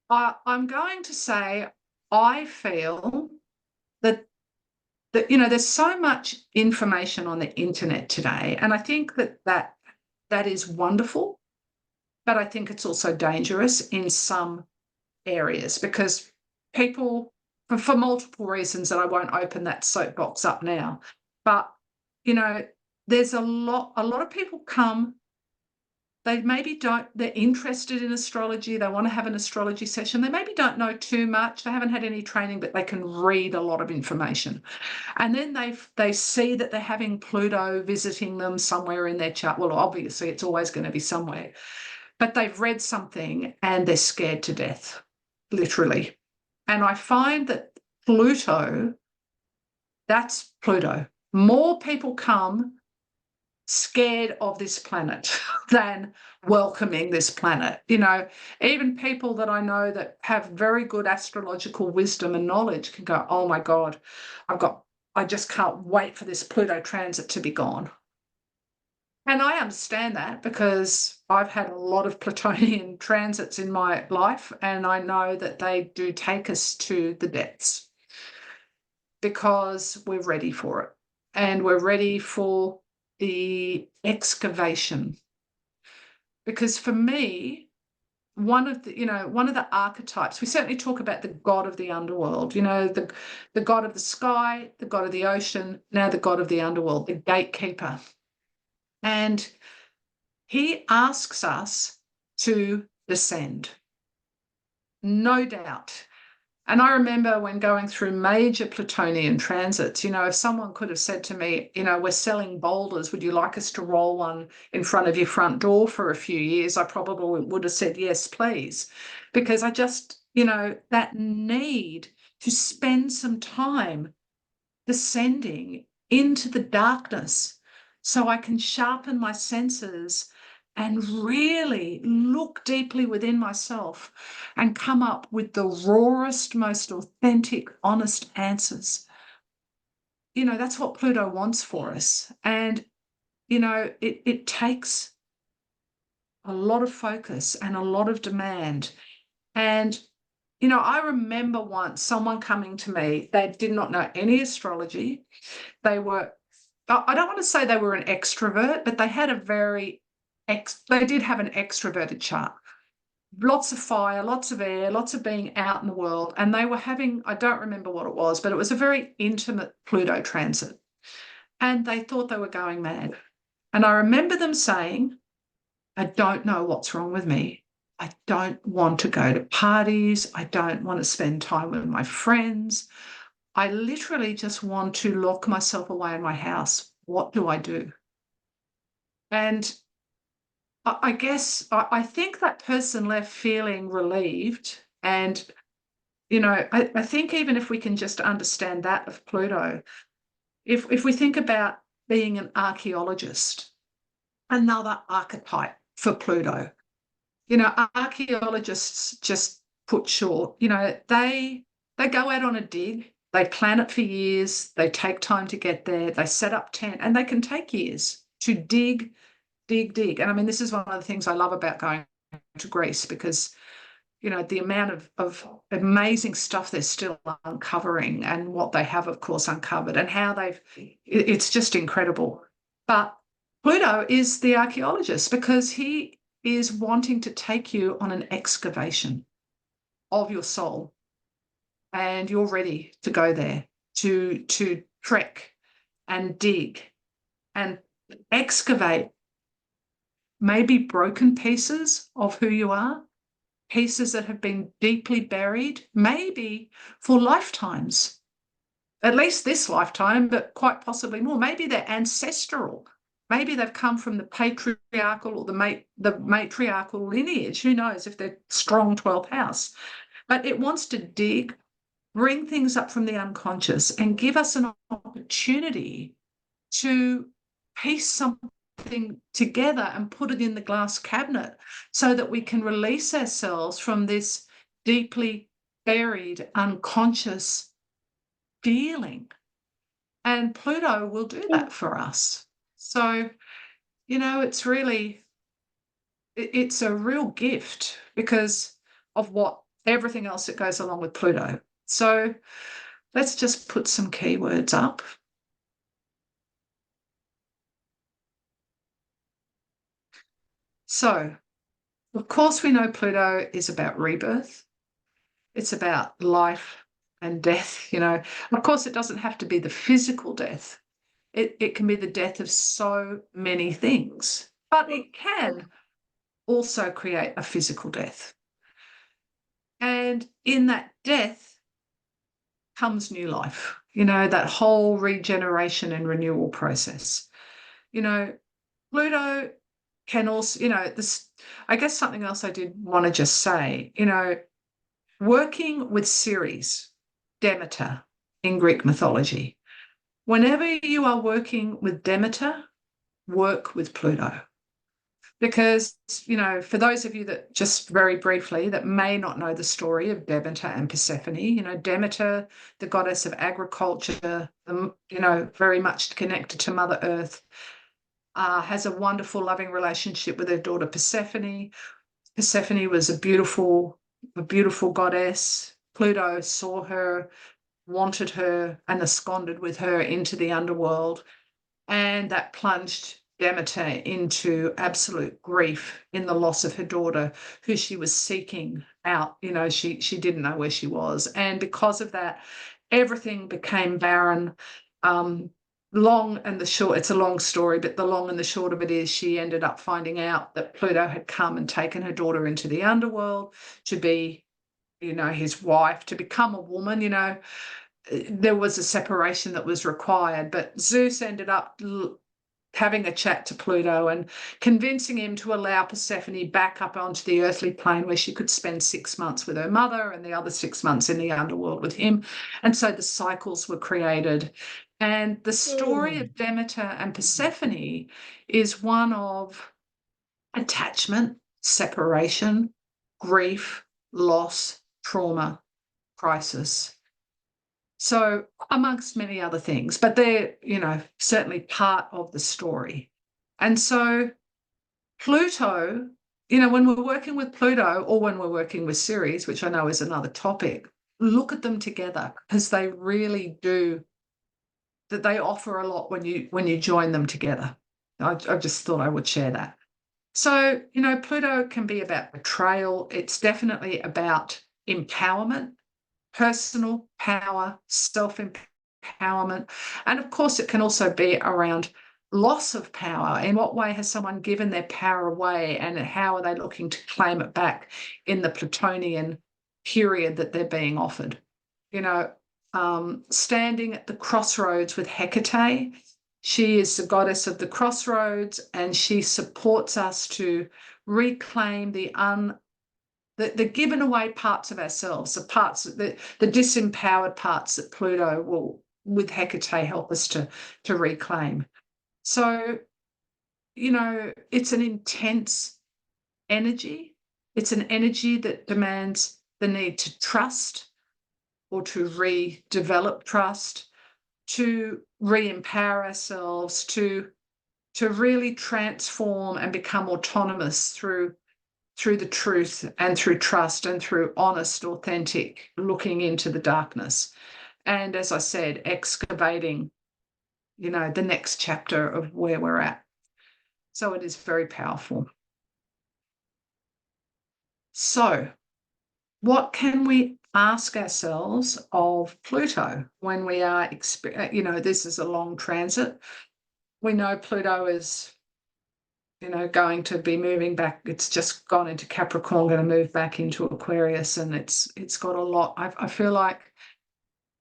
I'm going to say I feel that there's so much information on the internet today, and I think that is wonderful, but I think it's also dangerous in some areas because people, for multiple reasons that I won't open that soapbox up now, but there's a lot of people come. They maybe they're interested in astrology. They want to have an astrology session. They maybe don't know too much. They haven't had any training, but they can read a lot of information. And then they see that they're having Pluto visiting them somewhere in their chart. Well, obviously, it's always going to be somewhere. But they've read something and they're scared to death, literally. And I find that Pluto, that's Pluto. More people come scared of this planet than welcoming this planet. Even people that I know that have very good astrological wisdom and knowledge can go, oh my God, I just can't wait for this Pluto transit to be gone. And I understand that because I've had a lot of Plutonian transits in my life, and I know that they do take us to the depths because we're ready for it. And we're ready for the excavation. Because for me, one of the archetypes, we certainly talk about the god of the underworld, the god of the sky, the god of the ocean, now the god of the underworld, the gatekeeper. And he asks us to descend, no doubt. And I remember when going through major Plutonian transits, if someone could have said to me, we're selling boulders, would you like us to roll one in front of your front door for a few years? I probably would have said, yes, please. Because I just, that need to spend some time descending into the darkness so I can sharpen my senses and really look deeply within myself and come up with the rawest, most authentic, honest answers. That's what Pluto wants for us. And, it takes a lot of focus and a lot of demand. And, I remember once someone coming to me, they did not know any astrology. I don't want to say they were an extrovert, but they had they did have an extroverted chart. Lots of fire, lots of air, lots of being out in the world. And they were having, I don't remember what it was, but it was a very intimate Pluto transit. And they thought they were going mad. And I remember them saying, I don't know what's wrong with me. I don't want to go to parties. I don't want to spend time with my friends. I literally just want to lock myself away in my house. What do I do? And I guess I think that person left feeling relieved. And, I think even if we can just understand that of Pluto, if we think about being an archaeologist, another archetype for Pluto, archaeologists, just put short, they They go out on a dig, they plan it for years, they take time to get there, they set up tent, and they can take years to dig. And I mean, this is one of the things I love about going to Greece, because the amount of amazing stuff they're still uncovering, and what they have, of course, uncovered, and how it's just incredible. But Pluto is the archaeologist, because he is wanting to take you on an excavation of your soul, and you're ready to go there, to trek and dig and excavate maybe broken pieces of who you are, pieces that have been deeply buried, maybe for lifetimes, at least this lifetime, but quite possibly more. Maybe they're ancestral. Maybe they've come from the patriarchal or the matriarchal lineage. Who knows if they're strong 12th house? But it wants to dig, bring things up from the unconscious, and give us an opportunity to piece something together and put it in the glass cabinet, so that we can release ourselves from this deeply buried unconscious feeling. And Pluto will do that for us. So, it's really, it's a real gift because of everything else that goes along with Pluto. So let's just put some keywords up. So, of course, we know Pluto is about rebirth. It's about life and death. Of course, it doesn't have to be the physical death. It can be the death of so many things, but it can also create a physical death. And in that death comes new life, that whole regeneration and renewal process. Pluto can also, I guess something else I did want to just say, working with Ceres, Demeter in Greek mythology. Whenever you are working with Demeter, work with Pluto. Because, for those of you that just very briefly that may not know the story of Demeter and Persephone, Demeter, the goddess of agriculture, very much connected to Mother Earth, has a wonderful, loving relationship with her daughter Persephone. Persephone was a beautiful goddess. Pluto saw her, wanted her, and absconded with her into the underworld. And that plunged Demeter into absolute grief in the loss of her daughter, who she was seeking out. She didn't know where she was. And because of that, everything became barren. Long and the short, it's a long story, but the long and the short of it is she ended up finding out that Pluto had come and taken her daughter into the underworld to be, his wife, to become a woman. There was a separation that was required, but Zeus ended up having a chat to Pluto and convincing him to allow Persephone back up onto the earthly plane, where she could spend 6 months with her mother and the other 6 months in the underworld with him. And so the cycles were created. And the story of Demeter and Persephone is one of attachment, separation, grief, loss, trauma, crisis. So, amongst many other things, but they're, certainly part of the story. And so Pluto, when we're working with Pluto, or when we're working with Ceres, which I know is another topic, look at them together, because they really do, that they offer a lot when you join them together. I just thought I would share that. So, Pluto can be about betrayal. It's definitely about empowerment, personal power, self-empowerment. And of course, it can also be around loss of power. In what way has someone given their power away, and how are they looking to claim it back in the Plutonian period that they're being offered? Standing at the crossroads with Hecate. She is the goddess of the crossroads, and she supports us to reclaim the given away parts of ourselves, the parts, the disempowered parts that Pluto will, with Hecate, help us to reclaim. So, it's an intense energy. It's an energy that demands the need to trust, or to redevelop trust, to re-empower ourselves, to really transform and become autonomous through the truth and through trust and through honest, authentic looking into the darkness. And as I said, excavating, the next chapter of where we're at. So it is very powerful. So what can we ask ourselves of Pluto when we are, this is a long transit. We know Pluto is, going to be moving back. It's just gone into Capricorn, going to move back into Aquarius, and it's got a lot. I feel like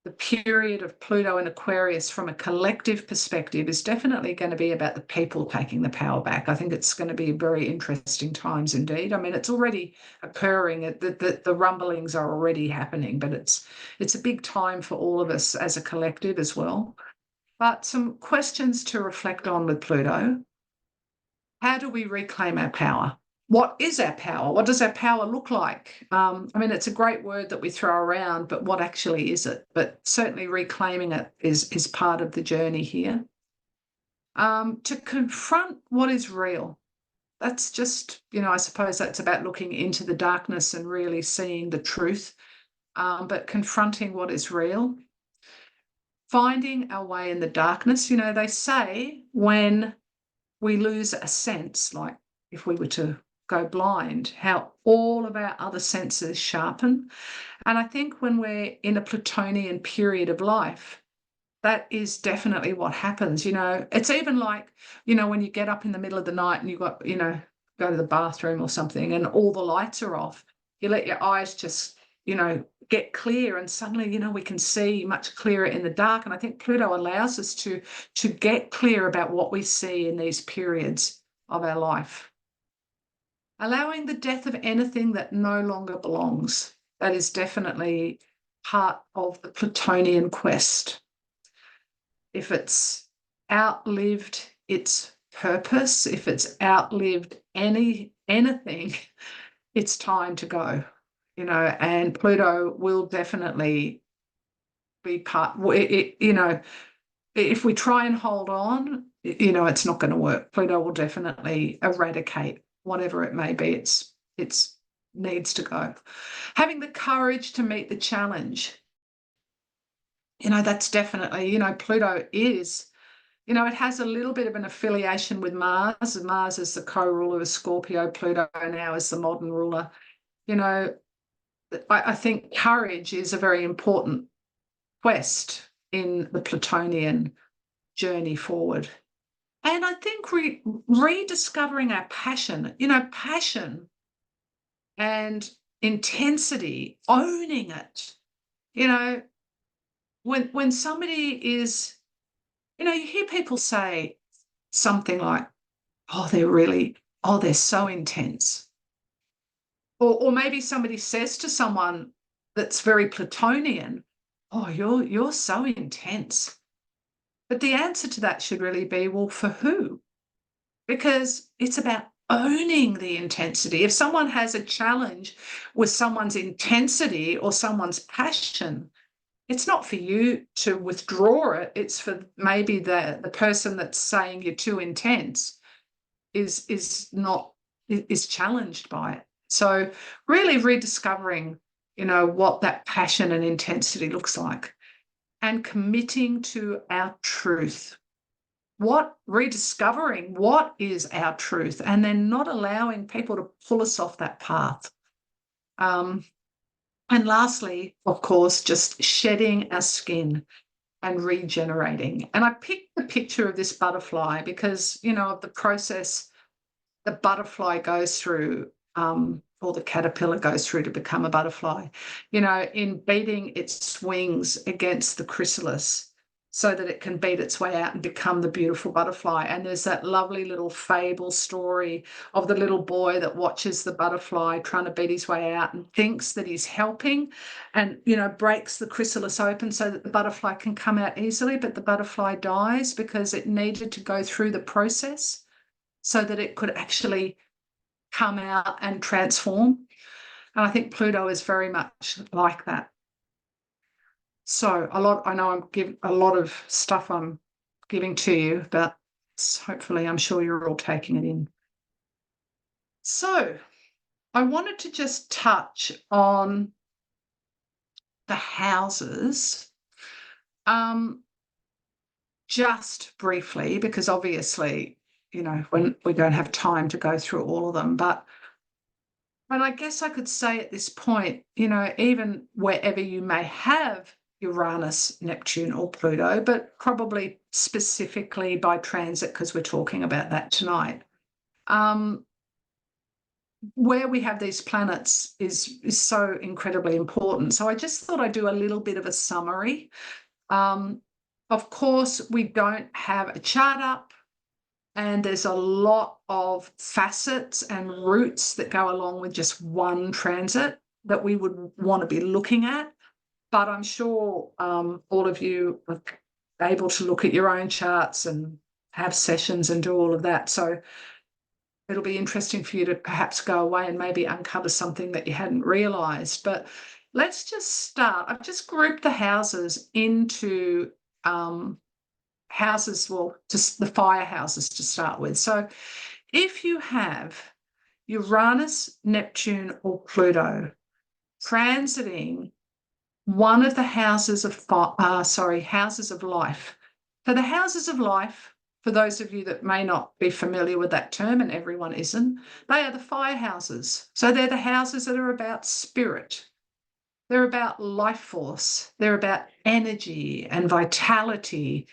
the period of Pluto in Aquarius from a collective perspective is definitely going to be about the people taking the power back. I think it's going to be very interesting times indeed. I mean, it's already occurring. The rumblings are already happening, but it's a big time for all of us as a collective as well. But some questions to reflect on with Pluto. How do we reclaim our power? What is our power? What does our power look like? I mean, it's a great word that we throw around, but what actually is it? But certainly reclaiming it is part of the journey here. To confront what is real. That's just, I suppose that's about looking into the darkness and really seeing the truth, but confronting what is real. Finding our way in the darkness. They say when we lose a sense, like if we were to go blind, how all of our other senses sharpen. And I think when we're in a Plutonian period of life, that is definitely what happens. It's even like, when you get up in the middle of the night and you've got, go to the bathroom or something and all the lights are off, you let your eyes just, get clear, and suddenly, we can see much clearer in the dark. And I think Pluto allows us to get clear about what we see in these periods of our life. Allowing the death of anything that no longer belongs. That is definitely part of the Plutonian quest. If it's outlived its purpose, if it's outlived anything, it's time to go. And Pluto will definitely be part, if we try and hold on, it's not going to work. Pluto will definitely eradicate whatever it may be. It's needs to go. Having the courage to meet the challenge. That's definitely, Pluto is, it has a little bit of an affiliation with Mars. Mars is the co-ruler of Scorpio, Pluto now is the modern ruler. I think courage is a very important quest in the Plutonian journey forward. And I think rediscovering our passion, passion and intensity, owning it. When somebody is, you hear people say something like, they're so intense. Or maybe somebody says to someone that's very Plutonian, oh, you're so intense. But the answer to that should really be, well, for who? Because it's about owning the intensity. If someone has a challenge with someone's intensity or someone's passion, it's not for you to withdraw it. It's for maybe the person that's saying you're too intense is challenged by it. So really rediscovering, what that passion and intensity looks like, and committing to our truth. Rediscovering what is our truth, and then not allowing people to pull us off that path. And lastly, of course, just shedding our skin and regenerating. And I picked the picture of this butterfly because, of the process the butterfly goes through, or the caterpillar goes through to become a butterfly, in beating its wings against the chrysalis so that it can beat its way out and become the beautiful butterfly. And there's that lovely little fable story of the little boy that watches the butterfly trying to beat his way out and thinks that he's helping and, breaks the chrysalis open so that the butterfly can come out easily, but the butterfly dies because it needed to go through the process so that it could actually come out and transform. And I think Pluto is very much like that. So I know I'm giving a lot of stuff I'm giving to you, but hopefully I'm sure you're all taking it in. So I wanted to just touch on the houses just briefly, because obviously, when we don't have time to go through all of them, and I guess I could say at this point, even wherever you may have Uranus, Neptune, or Pluto, but probably specifically by transit, because we're talking about that tonight. Where we have these planets is so incredibly important. So I just thought I'd do a little bit of a summary. Of course, we don't have a chart up, and there's a lot of facets and routes that go along with just one transit that we would want to be looking at. But I'm sure all of you are able to look at your own charts and have sessions and do all of that. So it'll be interesting for you to perhaps go away and maybe uncover something that you hadn't realized. But let's just start. I've just grouped the houses into houses, well, just the fire houses to start with. So if you have Uranus, Neptune, or Pluto transiting one of the houses of houses of life. So the houses of life, for those of you that may not be familiar with that term, and everyone isn't, they are the fire houses. So they're the houses that are about spirit. They're about life force. They're about energy and vitality.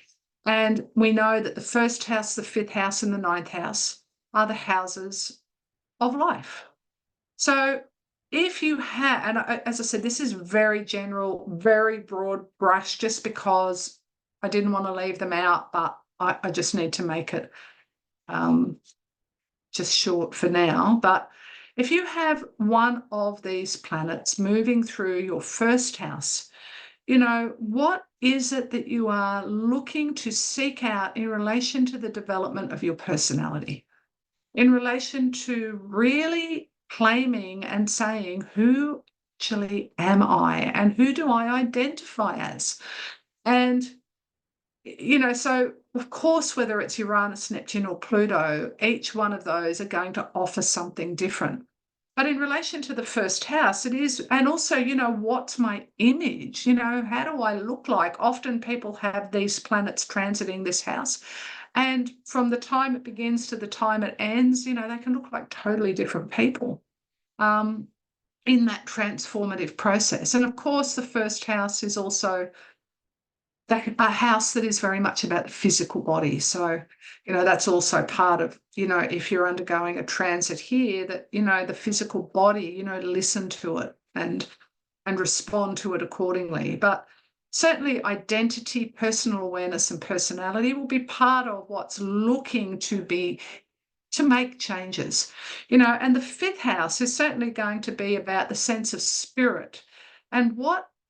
And we know that the first house, the fifth house, and the ninth house are the houses of life. So if you have, and as I said, this is very general, very broad brush, just because I didn't want to leave them out, but I just need to make it just short for now. But if you have one of these planets moving through your first house, what is it that you are looking to seek out in relation to the development of your personality, in relation to really claiming and saying, who actually am I and who do I identify as? And, so of course, whether it's Uranus, Neptune, or Pluto, each one of those are going to offer something different. But in relation to the first house, it is, and also, what's my image? How do I look like? Often people have these planets transiting this house, and from the time it begins to the time it ends, they can look like totally different people in that transformative process. And of course, the first house is also a house that is very much about the physical body. So, that's also part of, if you're undergoing a transit here, that, the physical body, listen to it and respond to it accordingly. But certainly identity, personal awareness, and personality will be part of what's looking to make changes, and the fifth house is certainly going to be about the sense of spirit and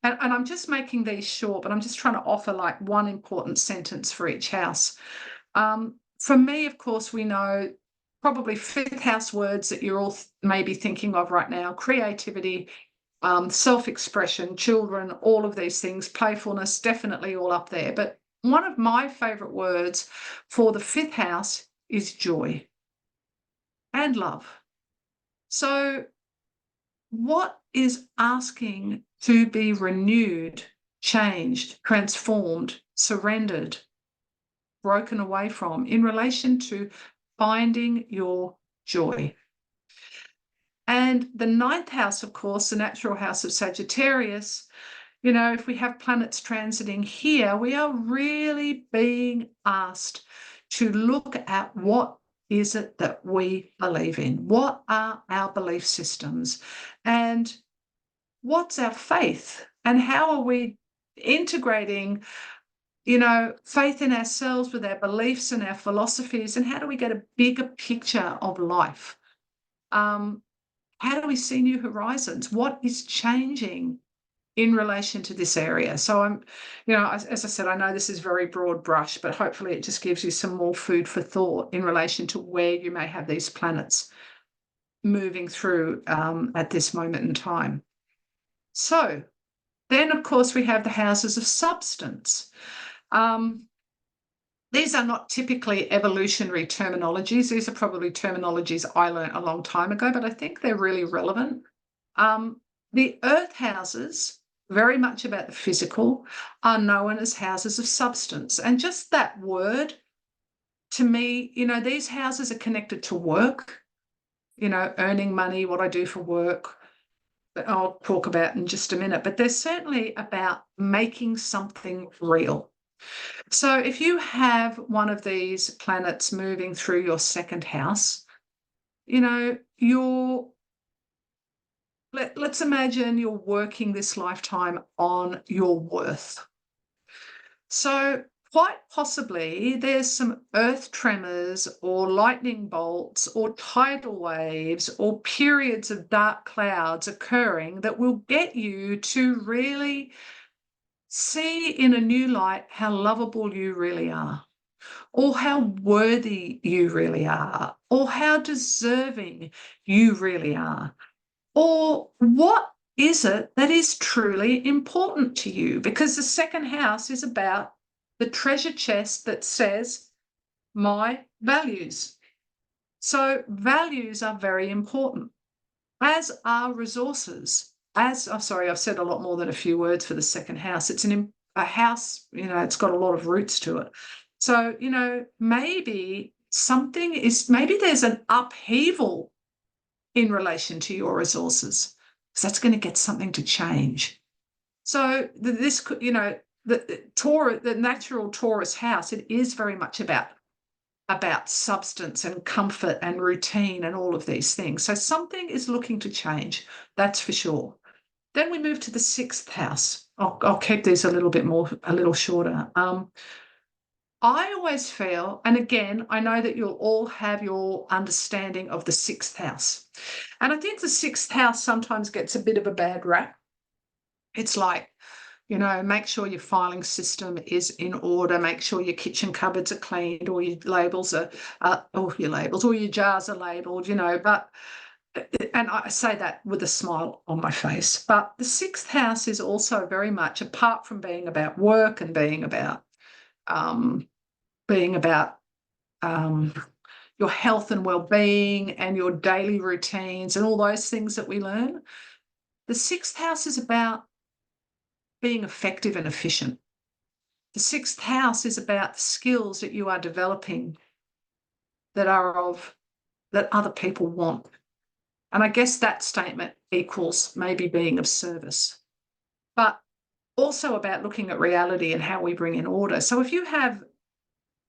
and I'm just making these short, but I'm just trying to offer like one important sentence for each house. For me, of course, we know probably fifth house words that you're all maybe thinking of right now: creativity, self-expression, children, all of these things, playfulness, definitely all up there. But one of my favorite words for the fifth house is joy and love. So what is asking to be renewed, changed, transformed, surrendered, broken away from in relation to finding your joy? And the ninth house, of course, the natural house of Sagittarius, if we have planets transiting here, we are really being asked to look at what is it that we believe in? What are our belief systems? And what's our faith? And how are we integrating, faith in ourselves with our beliefs and our philosophies? And how do we get a bigger picture of life? How do we see new horizons? What is changing in relation to this area? So I'm, as I said, I know this is very broad brush, but hopefully it just gives you some more food for thought in relation to where you may have these planets moving through at this moment in time. So Then, of course, we have the houses of substance. These are not typically evolutionary terminologies. These are probably terminologies I learned a long time ago, but I think they're really relevant. The earth houses, very much about the physical, are known as houses of substance. And just that word, to me, these houses are connected to work, earning money, what I do for work, that I'll talk about in just a minute. But they're certainly about making something real. So if you have one of these planets moving through your second house, let's imagine you're working this lifetime on your worth. So quite possibly there's some earth tremors or lightning bolts or tidal waves or periods of dark clouds occurring that will get you to really see in a new light how lovable you really are, or how worthy you really are, or how deserving you really are, or what is it that is truly important to you? Because the second house is about the treasure chest that says my values. So values are very important, as are resources. I've said a lot more than a few words for the second house. It's a house, it's got a lot of roots to it. So, maybe there's an upheaval in relation to your resources, because that's going to get something to change. So this could, the natural Taurus house, it is very much about substance and comfort and routine and all of these things. So something is looking to change, that's for sure. Then we move to the sixth house. I'll keep these a little shorter. I always feel, and again, I know that you'll all have your understanding of the sixth house. And I think the sixth house sometimes gets a bit of a bad rap. It's like, make sure your filing system is in order, make sure your kitchen cupboards are cleaned, or your labels or your jars are labeled, and I say that with a smile on my face. But the sixth house is also very much, apart from being about work and being about your health and well-being and your daily routines and all those things that we learn, the sixth house is about being effective and efficient. The sixth house is about the skills that you are developing that other people want. And I guess that statement equals maybe being of service, but also about looking at reality and how we bring in order. So if you have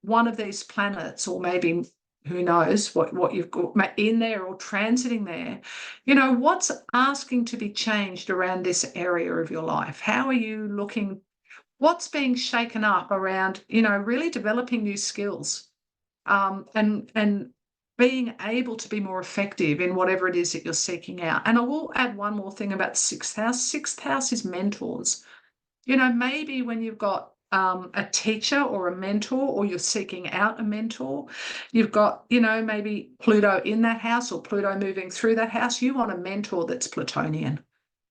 one of these planets, or maybe who knows what you've got in there or transiting there, what's asking to be changed around this area of your life? How are you looking? What's being shaken up around, really developing new skills, and being able to be more effective in whatever it is that you're seeking out. And I will add one more thing about the sixth house. Sixth house is mentors. Maybe when you've got a teacher or a mentor, or you're seeking out a mentor, you've got, maybe Pluto in that house or Pluto moving through that house. You want a mentor that's Plutonian,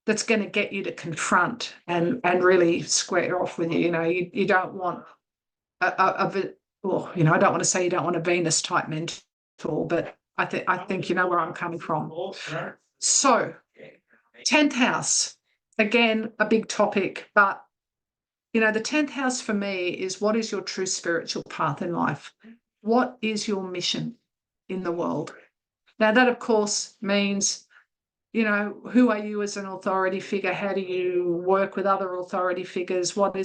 that's going to get you to confront and really square off with you. You don't want I don't want to say you don't want a Venus type mentor, but I think you know where I'm coming from. So 10th house, again, a big topic, but the 10th house for me is, what is your true spiritual path in life? What is your mission in the world? Now, that, of course, means, who are you as an authority figure? How do you work with other authority figures? What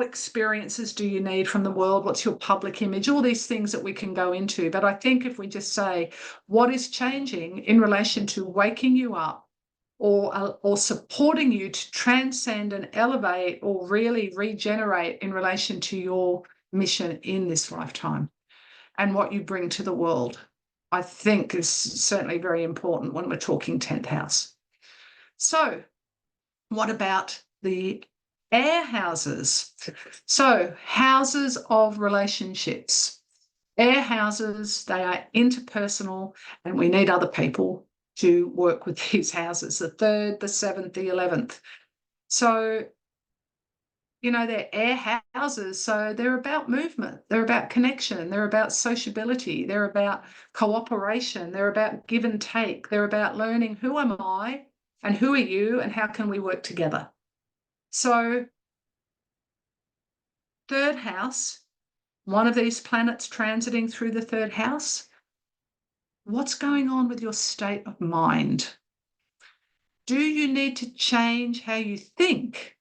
experiences do you need from the world? What's your public image? All these things that we can go into. But I think if we just say, what is changing in relation to waking you up, or supporting you to transcend and elevate, or really regenerate in relation to your mission in this lifetime and what you bring to the world, I think is certainly very important when we're talking 10th house. So what about the air houses? So houses of relationships. Air houses, they are interpersonal, and we need other people to work with these houses, the 3rd, the 7th, the 11th. So, they're air houses. So they're about movement. They're about connection. They're about sociability. They're about cooperation. They're about give and take. They're about learning who am I and who are you and how can we work together. So third house, one of these planets transiting through the third house. What's going on with your state of mind? Do you need to change how you think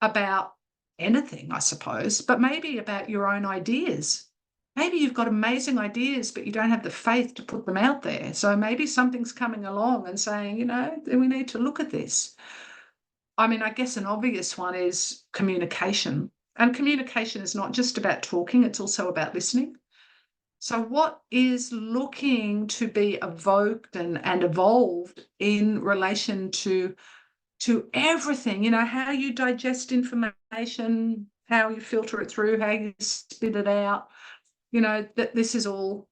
about anything, I suppose, but maybe about your own ideas? Maybe you've got amazing ideas, but you don't have the faith to put them out there. So maybe something's coming along and saying, we need to look at this. I mean, I guess an obvious one is communication. And communication is not just about talking, it's also about listening. So what is looking to be evoked and evolved in relation to everything, how you digest information, how you filter it through, how you spit it out, that this is all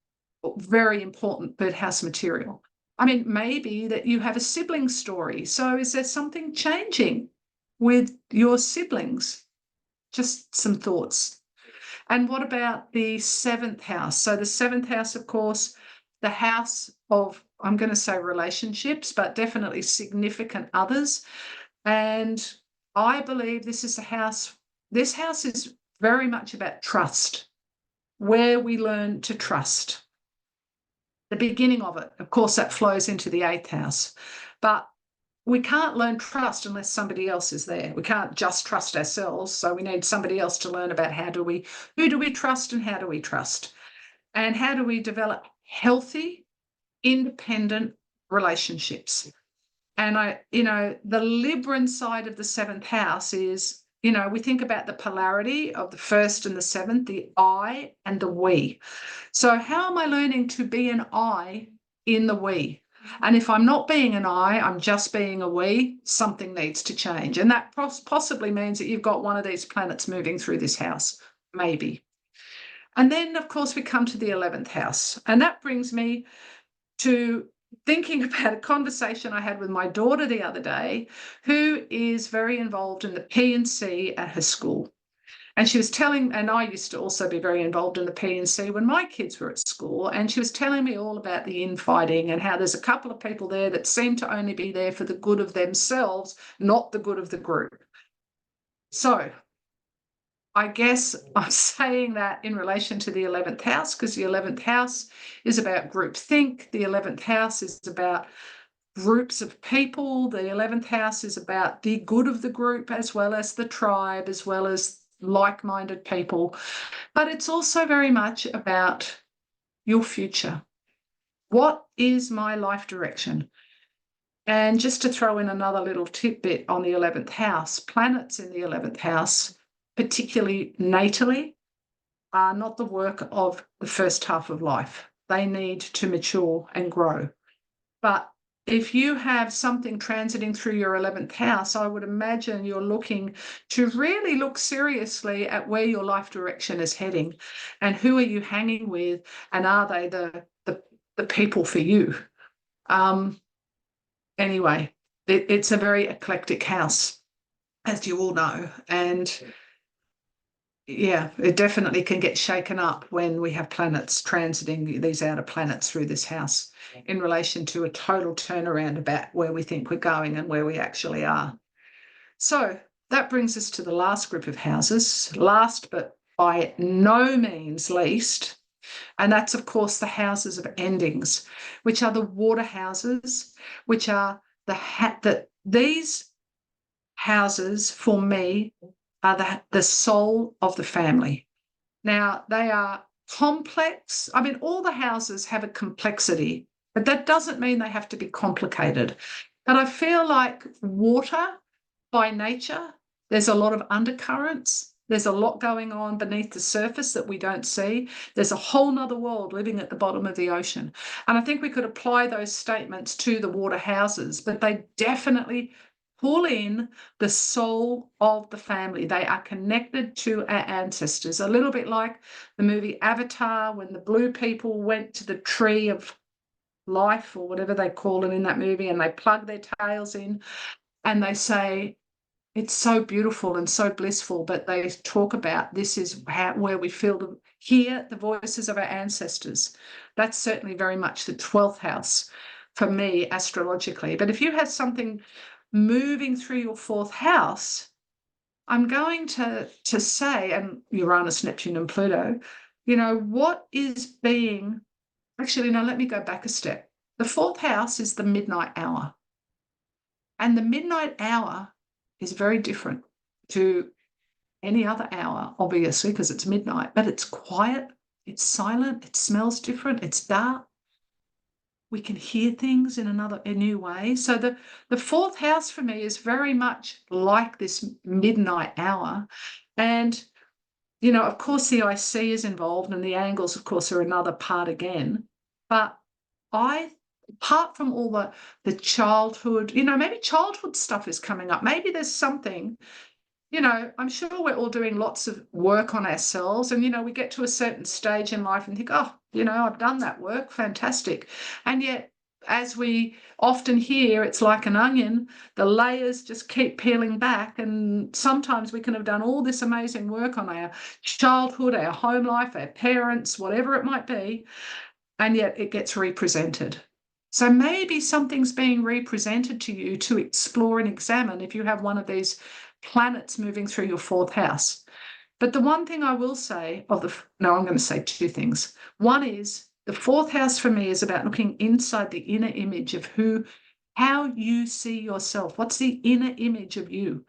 very important birdhouse material. I mean, maybe that you have a sibling story. So is there something changing with your siblings? Just some thoughts. And what about the seventh house? So the seventh house, of course, the house of, I'm going to say relationships, but definitely significant others. And I believe this is this house is very much about trust, where we learn to trust. The beginning of it, of course, that flows into the eighth house. But we can't learn trust unless somebody else is there. We can't just trust ourselves. So we need somebody else to learn about who do we trust and how do we trust? And how do we develop healthy, independent relationships? And the Libran side of the seventh house is, we think about the polarity of the first and the seventh, the I and the we. So how am I learning to be an I in the we? And if I'm not being an I, I'm just being a we, something needs to change. And that possibly means that you've got one of these planets moving through this house, maybe. And then, of course, we come to the 11th house. And that brings me to thinking about a conversation I had with my daughter the other day, who is very involved in the P&C at her school. And she was telling, and I used to also be very involved in the P&C when my kids were at school, and she was telling me all about the infighting and how there's a couple of people there that seem to only be there for the good of themselves, not the good of the group. So I guess I'm saying that in relation to the 11th house, because the 11th house is about groupthink. The 11th house is about groups of people. The 11th house is about the good of the group as well as the tribe, as well as like-minded people. But it's also very much about your future. What is my life direction? And just to throw in another little tidbit on the 11th house, planets in the 11th house, particularly natally, are not the work of the first half of life. They need to mature and grow. But if you have something transiting through your 11th house, I would imagine you're looking to really look seriously at where your life direction is heading and who are you hanging with and are they the people for you? Anyway, it's a very eclectic house, as you all know. And yeah, it definitely can get shaken up when we have planets transiting these outer planets through this house in relation to a total turnaround about where we think we're going and where we actually are. So that brings us to the last group of houses, last but by no means least, and that's, of course, the houses of endings, which are the water houses, which are these houses, for me, are the soul of the family. Now, they are complex. I mean, all the houses have a complexity, but that doesn't mean they have to be complicated. But I feel like water, by nature, there's a lot of undercurrents. There's a lot going on beneath the surface that we don't see. There's a whole nother world living at the bottom of the ocean. And I think we could apply those statements to the water houses, but they definitely pull in the soul of the family. They are connected to our ancestors, a little bit like the movie Avatar, when the blue people went to the tree of life or whatever they call it in that movie, and they plug their tails in and they say, it's so beautiful and so blissful, but they talk about this is where we hear the voices of our ancestors. That's certainly very much the 12th house for me astrologically. But if you have something moving through your 4th house, I'm going to say, and Uranus, Neptune, and Pluto, what is being, actually, no, let me go back a step. The 4th house is the midnight hour. And the midnight hour is very different to any other hour, obviously, because it's midnight, but it's quiet, it's silent, it smells different, it's dark. We can hear things in a new way. So the 4th house for me is very much like this midnight hour. And, of course, the IC is involved, and the angles, of course, are another part again. But apart from all the childhood, maybe childhood stuff is coming up. Maybe there's something, I'm sure we're all doing lots of work on ourselves. And, we get to a certain stage in life and think, oh, I've done that work, fantastic. And yet, as we often hear, it's like an onion, the layers just keep peeling back. And sometimes we can have done all this amazing work on our childhood, our home life, our parents, whatever it might be, and yet it gets represented. So maybe something's being represented to you to explore and examine if you have one of these planets moving through your 4th house. But the one thing I will say I'm going to say 2 things. One is the 4th house for me is about looking inside the inner image of how you see yourself. What's the inner image of you?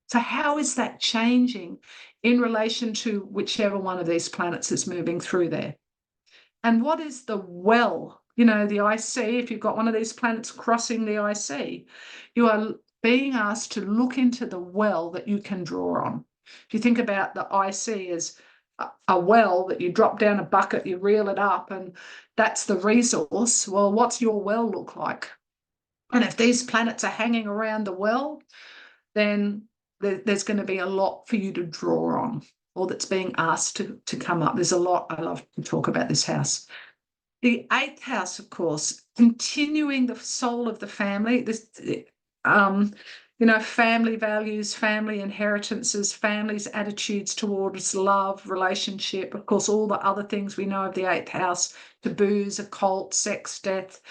So how is that changing in relation to whichever one of these planets is moving through there? And what is the well? The IC, if you've got one of these planets crossing the IC, you are being asked to look into the well that you can draw on. If you think about the IC as a well that you drop down a bucket, you reel it up, and that's the resource. Well, what's your well look like? And if these planets are hanging around the well, then there's going to be a lot for you to draw on, or that's being asked to come up. There's a lot. I love to talk about this house. The 8th house, of course, continuing the soul of the family, family values, family inheritances, families' attitudes towards love, relationship, of course, all the other things we know of the 8th house, taboos, occult, sex, death,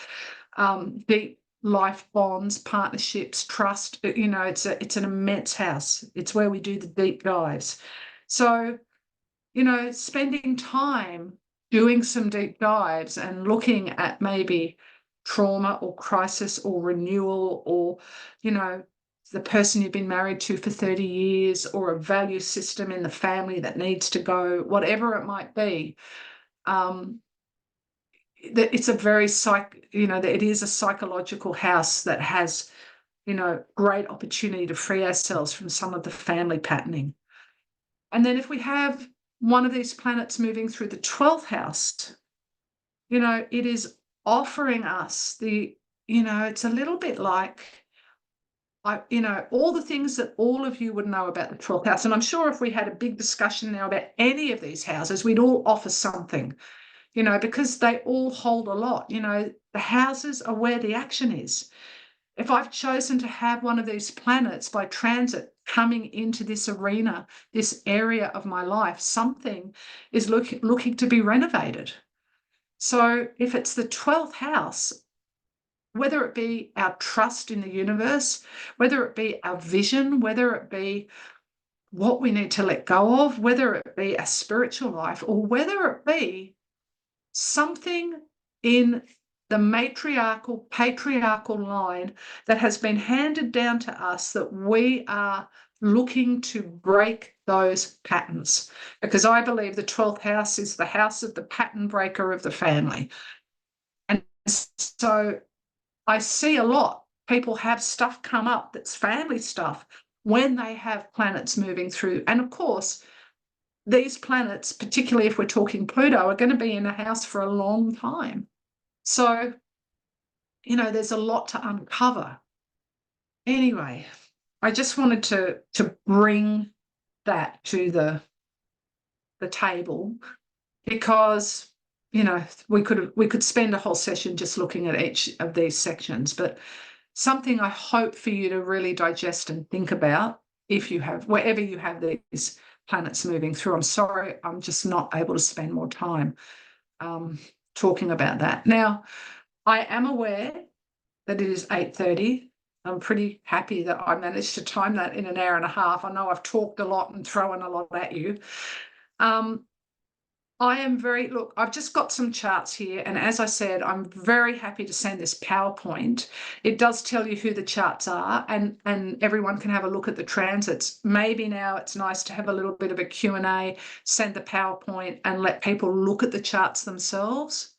deep life bonds, partnerships, trust. It's an immense house. It's where we do the deep dives. So, spending time doing some deep dives and looking at maybe trauma or crisis or renewal or, the person you've been married to for 30 years or a value system in the family that needs to go, whatever it might be. It's a very it is a psychological house that has, great opportunity to free ourselves from some of the family patterning. And then if we have one of these planets moving through the 12th house, it is offering us it's a little bit like, all the things that all of you would know about the 12th house. And I'm sure if we had a big discussion now about any of these houses, we'd all offer something, because they all hold a lot. The houses are where the action is. If I've chosen to have one of these planets by transit coming into this arena, this area of my life, something is looking to be renovated. So if it's the 12th house, whether it be our trust in the universe, whether it be our vision, whether it be what we need to let go of, whether it be a spiritual life, or whether it be something in the matriarchal, patriarchal line that has been handed down to us, that we are looking to break those patterns. Because I believe the 12th house is the house of the pattern breaker of the family. And so I see a lot. People have stuff come up that's family stuff when they have planets moving through. And of course, these planets, particularly if we're talking Pluto, are going to be in a house for a long time. So, there's a lot to uncover. Anyway, I just wanted to bring that to the table, because, we could spend a whole session just looking at each of these sections, but something I hope for you to really digest and think about. if you have, wherever you have these planets moving through. I'm sorry, I'm just not able to spend more time talking about that. Now, I am aware that it is 8:30. I'm pretty happy that I managed to time that in an hour and a half. I know I've talked a lot and thrown a lot at you. I am look, I've just got some charts here. And as I said, I'm very happy to send this PowerPoint. It does tell you who the charts are, and everyone can have a look at the transits. Maybe now it's nice to have a little bit of a Q&A, send the PowerPoint and let people look at the charts themselves.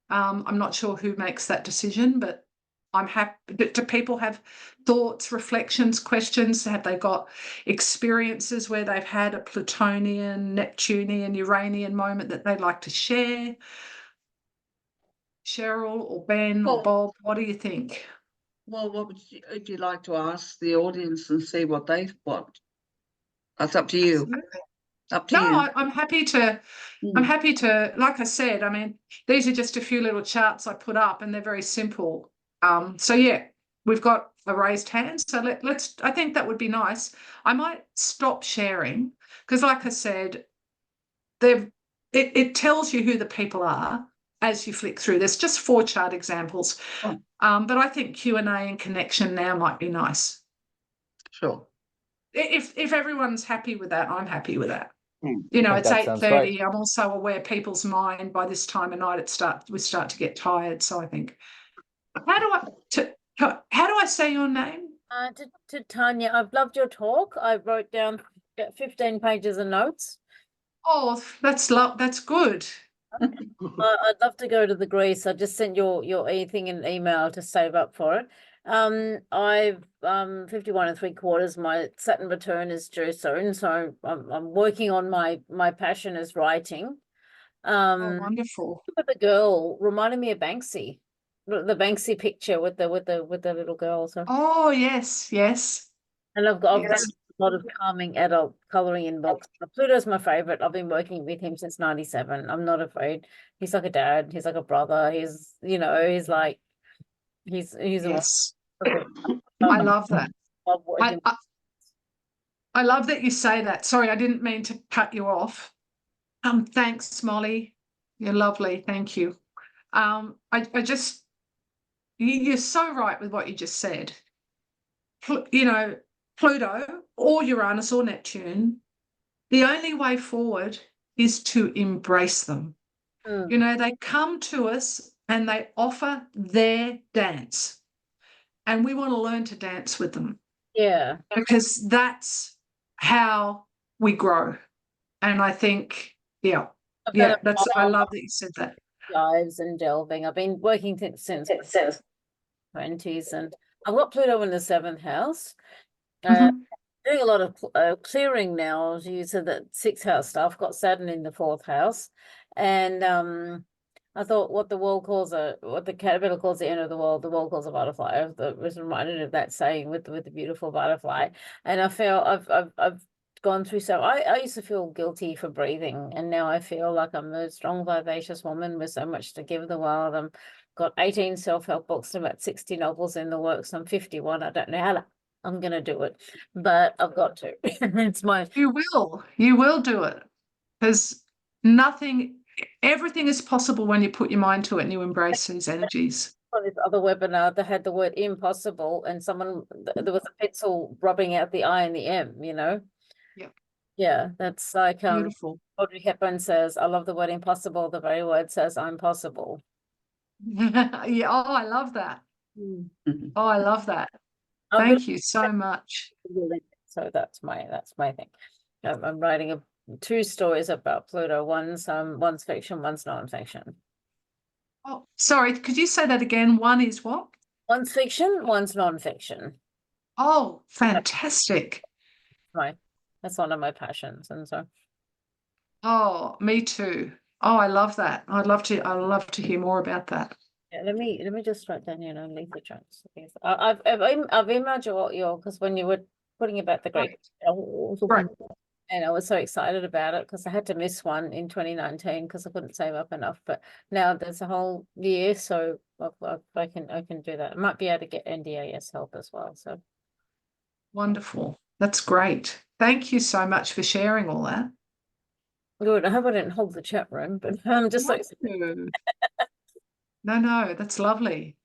I'm not sure who makes that decision, but I'm happy. Do people have thoughts, reflections, questions? Have they got experiences where they've had a Plutonian, Neptunian, Uranian moment that they'd like to share? Cheryl or Ben or Bob, what do you think? Well, what would you like to ask the audience and see what they want? That's up to you. Absolutely. Up to you. No, I'm happy to. I'm happy to. Like I said, I mean, these are just a few little charts I put up, and they're very simple. So yeah, we've got a raised hand. So let's. I think that would be nice. I might stop sharing because, like I said, it tells you who the people are as you flick through. There's just 4 chart examples, but I think Q&A and connection now might be nice. Sure. If everyone's happy with that, I'm happy with that. You know, it's 8:30. I'm also aware people's mind by this time of night we start to get tired. So I think, how do I say your name? To Tanya, I've loved your talk. I wrote down 15 pages of notes. Oh, that's good. I'd love to go to the Greece. I just sent your thing in email to save up for it. I've 51 3/4. My Saturn return is due soon, so I'm working on my passion is writing. Oh, wonderful. The girl reminded me of Banksy, the Banksy picture with the little girl. So. Oh yes. And I've done a lot of calming adult colouring in books. Pluto's my favourite. I've been working with him since 97. I'm not afraid. He's like a dad. He's like a brother. He's like, he's yes. I love that. I love that you say that. Sorry, I didn't mean to cut you off. Thanks, Molly. You're lovely. Thank you. You're so right with what you just said. You know, Pluto or Uranus or Neptune, the only way forward is to embrace them. You know, they come to us and they offer their dance, and we want to learn to dance with them. Yeah. Because that's how we grow. And I think, I love that you said that. Dives and delving. I've been working since 20s, and I've got Pluto in the 7th house. Doing a lot of clearing now. As you said, that 6th house stuff. Got Saturn in the 4th house, and I thought what the caterpillar calls the end of the world calls a butterfly. I was reminded of that saying with the beautiful butterfly, and I feel I've gone through. So I used to feel guilty for breathing, and now I feel like I'm a strong, vivacious woman with so much to give the world. I've got 18 self-help books and about 60 novels in the works. I'm 51. I don't know how I'm going to do it, but I've got to. It's You will do it, because everything is possible when you put your mind to it and you embrace these energies. On this other webinar, they had the word impossible, and there was a pencil rubbing out the I and the M, you know? Yeah, that's like, beautiful. Audrey Hepburn says, I love the word impossible. The very word says I'm possible. Yeah. Oh, I love that. Oh, I love that. Thank you so much. So that's my thing. I'm writing 2 stories about Pluto. One's fiction, one's non-fiction. Oh, sorry, could you say that again? One is what? One's fiction, one's non-fiction. Oh, fantastic. That's one of my passions, and so. Oh, me too. Oh, I love that. I'd love to hear more about that. Yeah, let me just write down, Lisa Jones. I've emailed your because when you were putting about the great, and I was so excited about it because I had to miss one in 2019 because I couldn't save up enough. But now there's a whole year, so I can do that. I might be able to get NDAS help as well. So wonderful. That's great. Thank you so much for sharing all that. Good. I hope I didn't hold the chat room, but just like, No, that's lovely.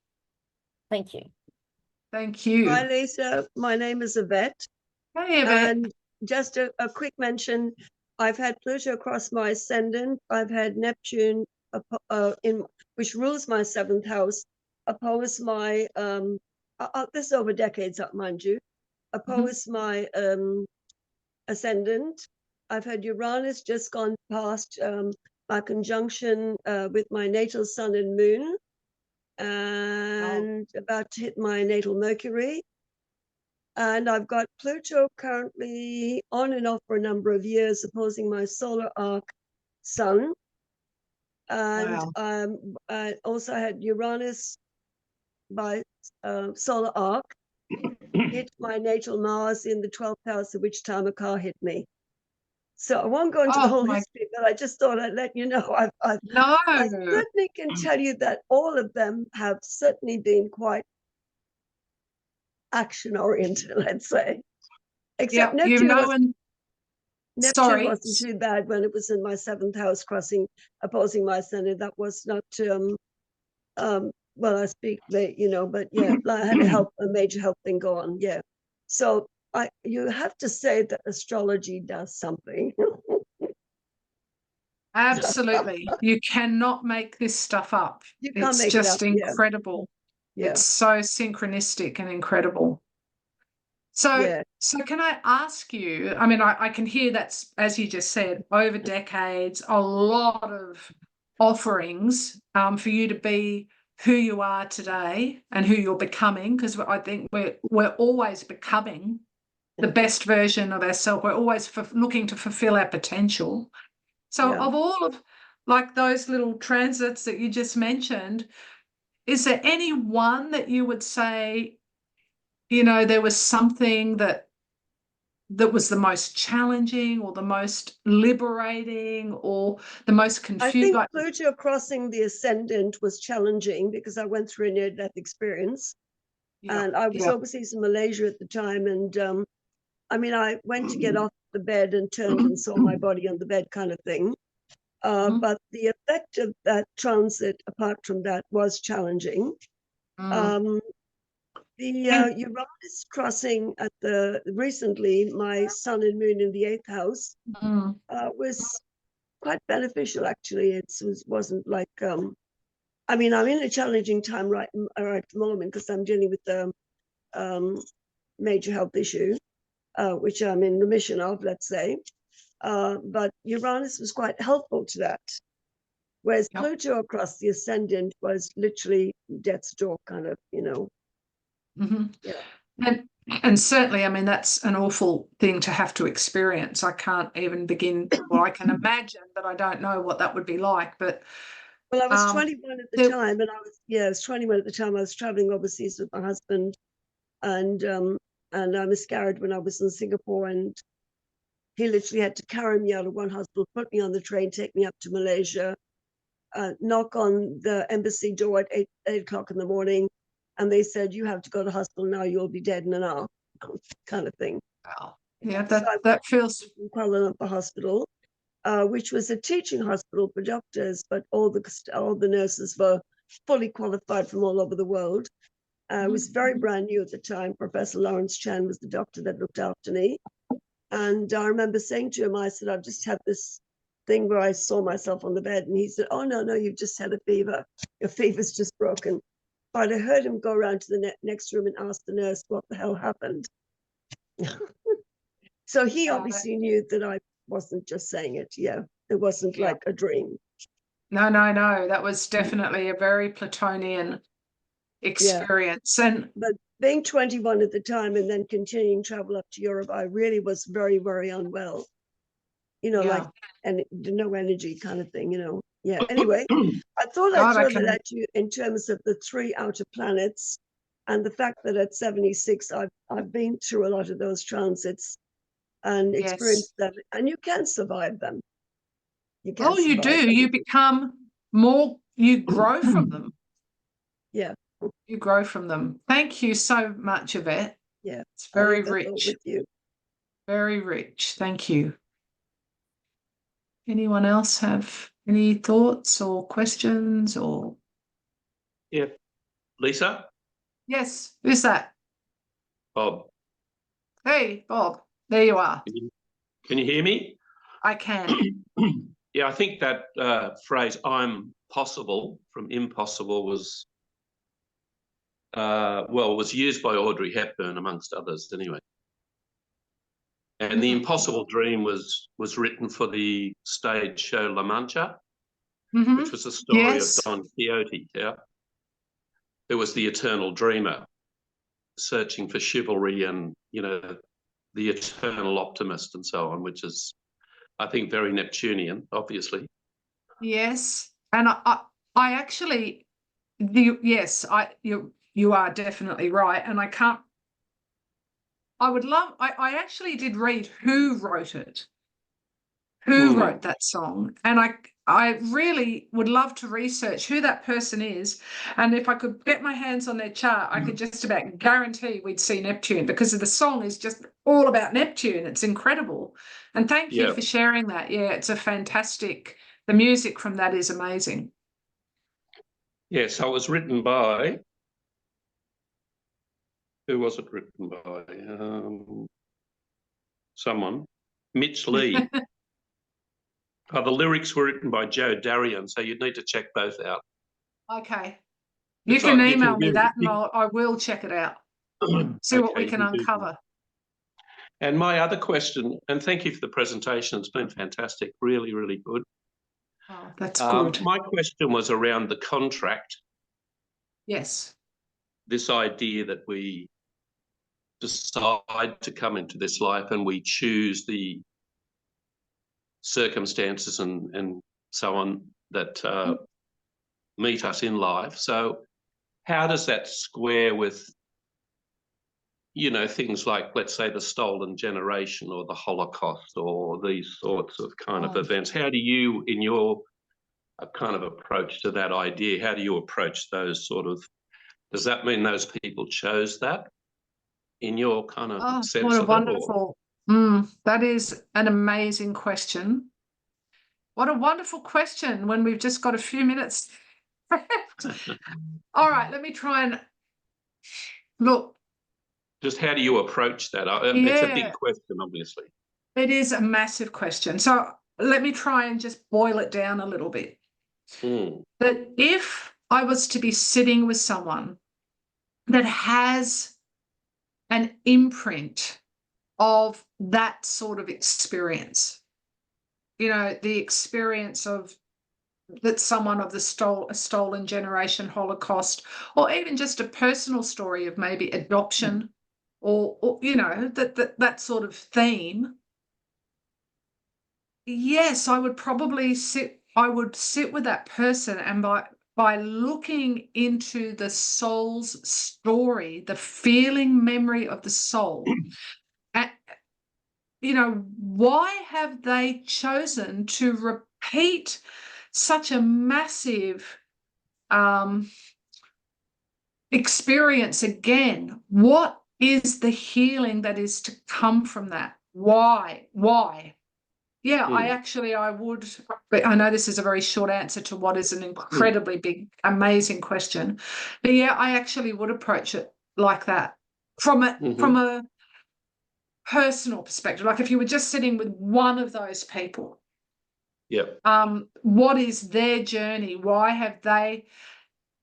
thank you. Thank you. Hi, Lisa. My name is Yvette. Hey, Yvette. And just a quick mention, I've had Pluto cross my ascendant. I've had Neptune, which rules my 7th house, oppose my, this is over decades, mind you, oppose my ascendant. I've had Uranus just gone past my conjunction with my natal sun and moon, and about to hit my natal Mercury. And I've got Pluto currently on and off for a number of years, opposing my solar arc sun. And I also had Uranus by solar arc hit my natal Mars in the 12th house, at which time a car hit me. So I won't go into the whole history, but I just thought I'd let you know. I certainly can tell you that all of them have certainly been quite action-oriented, let's say. Except Neptune, Neptune wasn't too bad when it was in my 7th house opposing my ascendant. That was not, well, I speak late, but yeah, I had a major health thing go on, yeah. So you have to say that astrology does something. Absolutely. You cannot make this stuff up. You can't it's make just it up, incredible. Yeah. It's so synchronistic and incredible. So, so can I ask you, I mean, I can hear that's, as you just said, over decades, a lot of offerings for you to be who you are today and who you're becoming, because I think we're always becoming the best version of ourselves. We're always looking to fulfill our potential. So of all of like those little transits that you just mentioned, is there any one that you would say, there was something that was the most challenging or the most liberating or the most confusing? I think Pluto crossing the ascendant was challenging because I went through a near-death experience. And I was overseas in Malaysia at the time. And I mean, I went to get off the bed and turned and saw my body on the bed kind of thing. But the effect of that transit, apart from that, was challenging. The Uranus crossing recently, my sun and moon in the 8th house, was quite beneficial, actually. It wasn't like, I mean, I'm in a challenging time right at the moment because I'm dealing with a major health issue, which I'm in remission of, let's say. But Uranus was quite helpful to that. Whereas Pluto across the ascendant was literally death's door kind of, And certainly, I mean, that's an awful thing to have to experience. I can't even begin, well, I can imagine, but I don't know what that would be like. But well, I was 21 at the time, and I was 21 at the time. I was traveling overseas with my husband, and I miscarried when I was in Singapore, and he literally had to carry me out of one hospital, put me on the train, take me up to Malaysia, knock on the embassy door at 8 o'clock in the morning, and they said, "You have to go to hospital now. You'll be dead in an hour," kind of thing. Wow. Yeah, that feels Kuala Lumpur Hospital, which was a teaching hospital for doctors, but all the nurses were fully qualified from all over the world. It was very brand new at the time. Professor Lawrence Chan was the doctor that looked after me. And I remember saying to him, I said, "I've just had this thing where I saw myself on the bed." And he said, "Oh, no, you've just had a fever. Your fever's just broken." But I heard him go around to the next room and ask the nurse what the hell happened. So he obviously knew that I wasn't just saying it. Yeah, it wasn't like a dream. No. That was definitely a very Plutonian experience. But being 21 at the time and then continuing travel up to Europe, I really was very, very unwell. Like, and no energy kind of thing, Yeah. Anyway, I thought I'd throw that at you in terms of the 3 outer planets and the fact that at 76, I've been through a lot of those transits and experienced them, and you can survive them. You do. Them. You become more, you grow from them. Yeah. You grow from them. Thank you so much, Yvette. Yeah. It's very rich. With you. Very rich. Thank you. Anyone else have any thoughts or questions or? Yeah. Lisa? Yes, who's that? Bob. Hey, Bob, there you are. Can you hear me? I can. Yeah, I think that phrase "I'm possible" from impossible was was used by Audrey Hepburn amongst others anyway. And the Impossible Dream was written for the stage show La Mancha, which was the story of Don Quixote, who was the eternal dreamer, searching for chivalry and, you know, the eternal optimist and so on, which is, I think, very Neptunian, obviously. Yes, and I actually, you are definitely right, and I actually did read who wrote it, who wrote that song, and I really would love to research who that person is, and if I could get my hands on their chart, I could just about guarantee we'd see Neptune, because the song is just all about Neptune. It's incredible, and thank you for sharing that. Yeah, it's a fantastic. The music from that is amazing. Yeah, so it was written by, who was it written by? Someone, Mitch Lee. The lyrics were written by Joe Darian, so you'd need to check both out. Okay. You can email me that and I will check it out. See what we can uncover. And my other question, and thank you for the presentation, it's been fantastic, really, really good. Oh, that's good. My question was around the contract. Yes. This idea that we decide to come into this life and we choose the circumstances and so on that meet us in life. So how does that square with, you know, things like, let's say, the stolen generation or the Holocaust or these sorts of kind of events? How do you, in your kind of approach to that idea, how do you approach those sort of, does that mean those people chose that in your kind of sense what a of wonderful, that is an amazing question. What a wonderful question when we've just got a few minutes left. All right, let me try and look. Just how do you approach that? It's a big question, obviously. It is a massive question. So let me try and just boil it down a little bit. That if I was to be sitting with someone that has an imprint of that sort of experience, you know, the experience of that someone of the stolen generation, Holocaust, or even just a personal story of maybe adoption or you know, that sort of theme. Yes, I would probably sit with that person, and by looking into the soul's story, the feeling memory of the soul, and, you know, why have they chosen to repeat such a massive experience again? What is the healing that is to come from that? Why? Yeah, I would, but I know this is a very short answer to what is an incredibly big, amazing question. But yeah, I actually would approach it like that from a personal perspective. Like if you were just sitting with one of those people, what is their journey? Why have they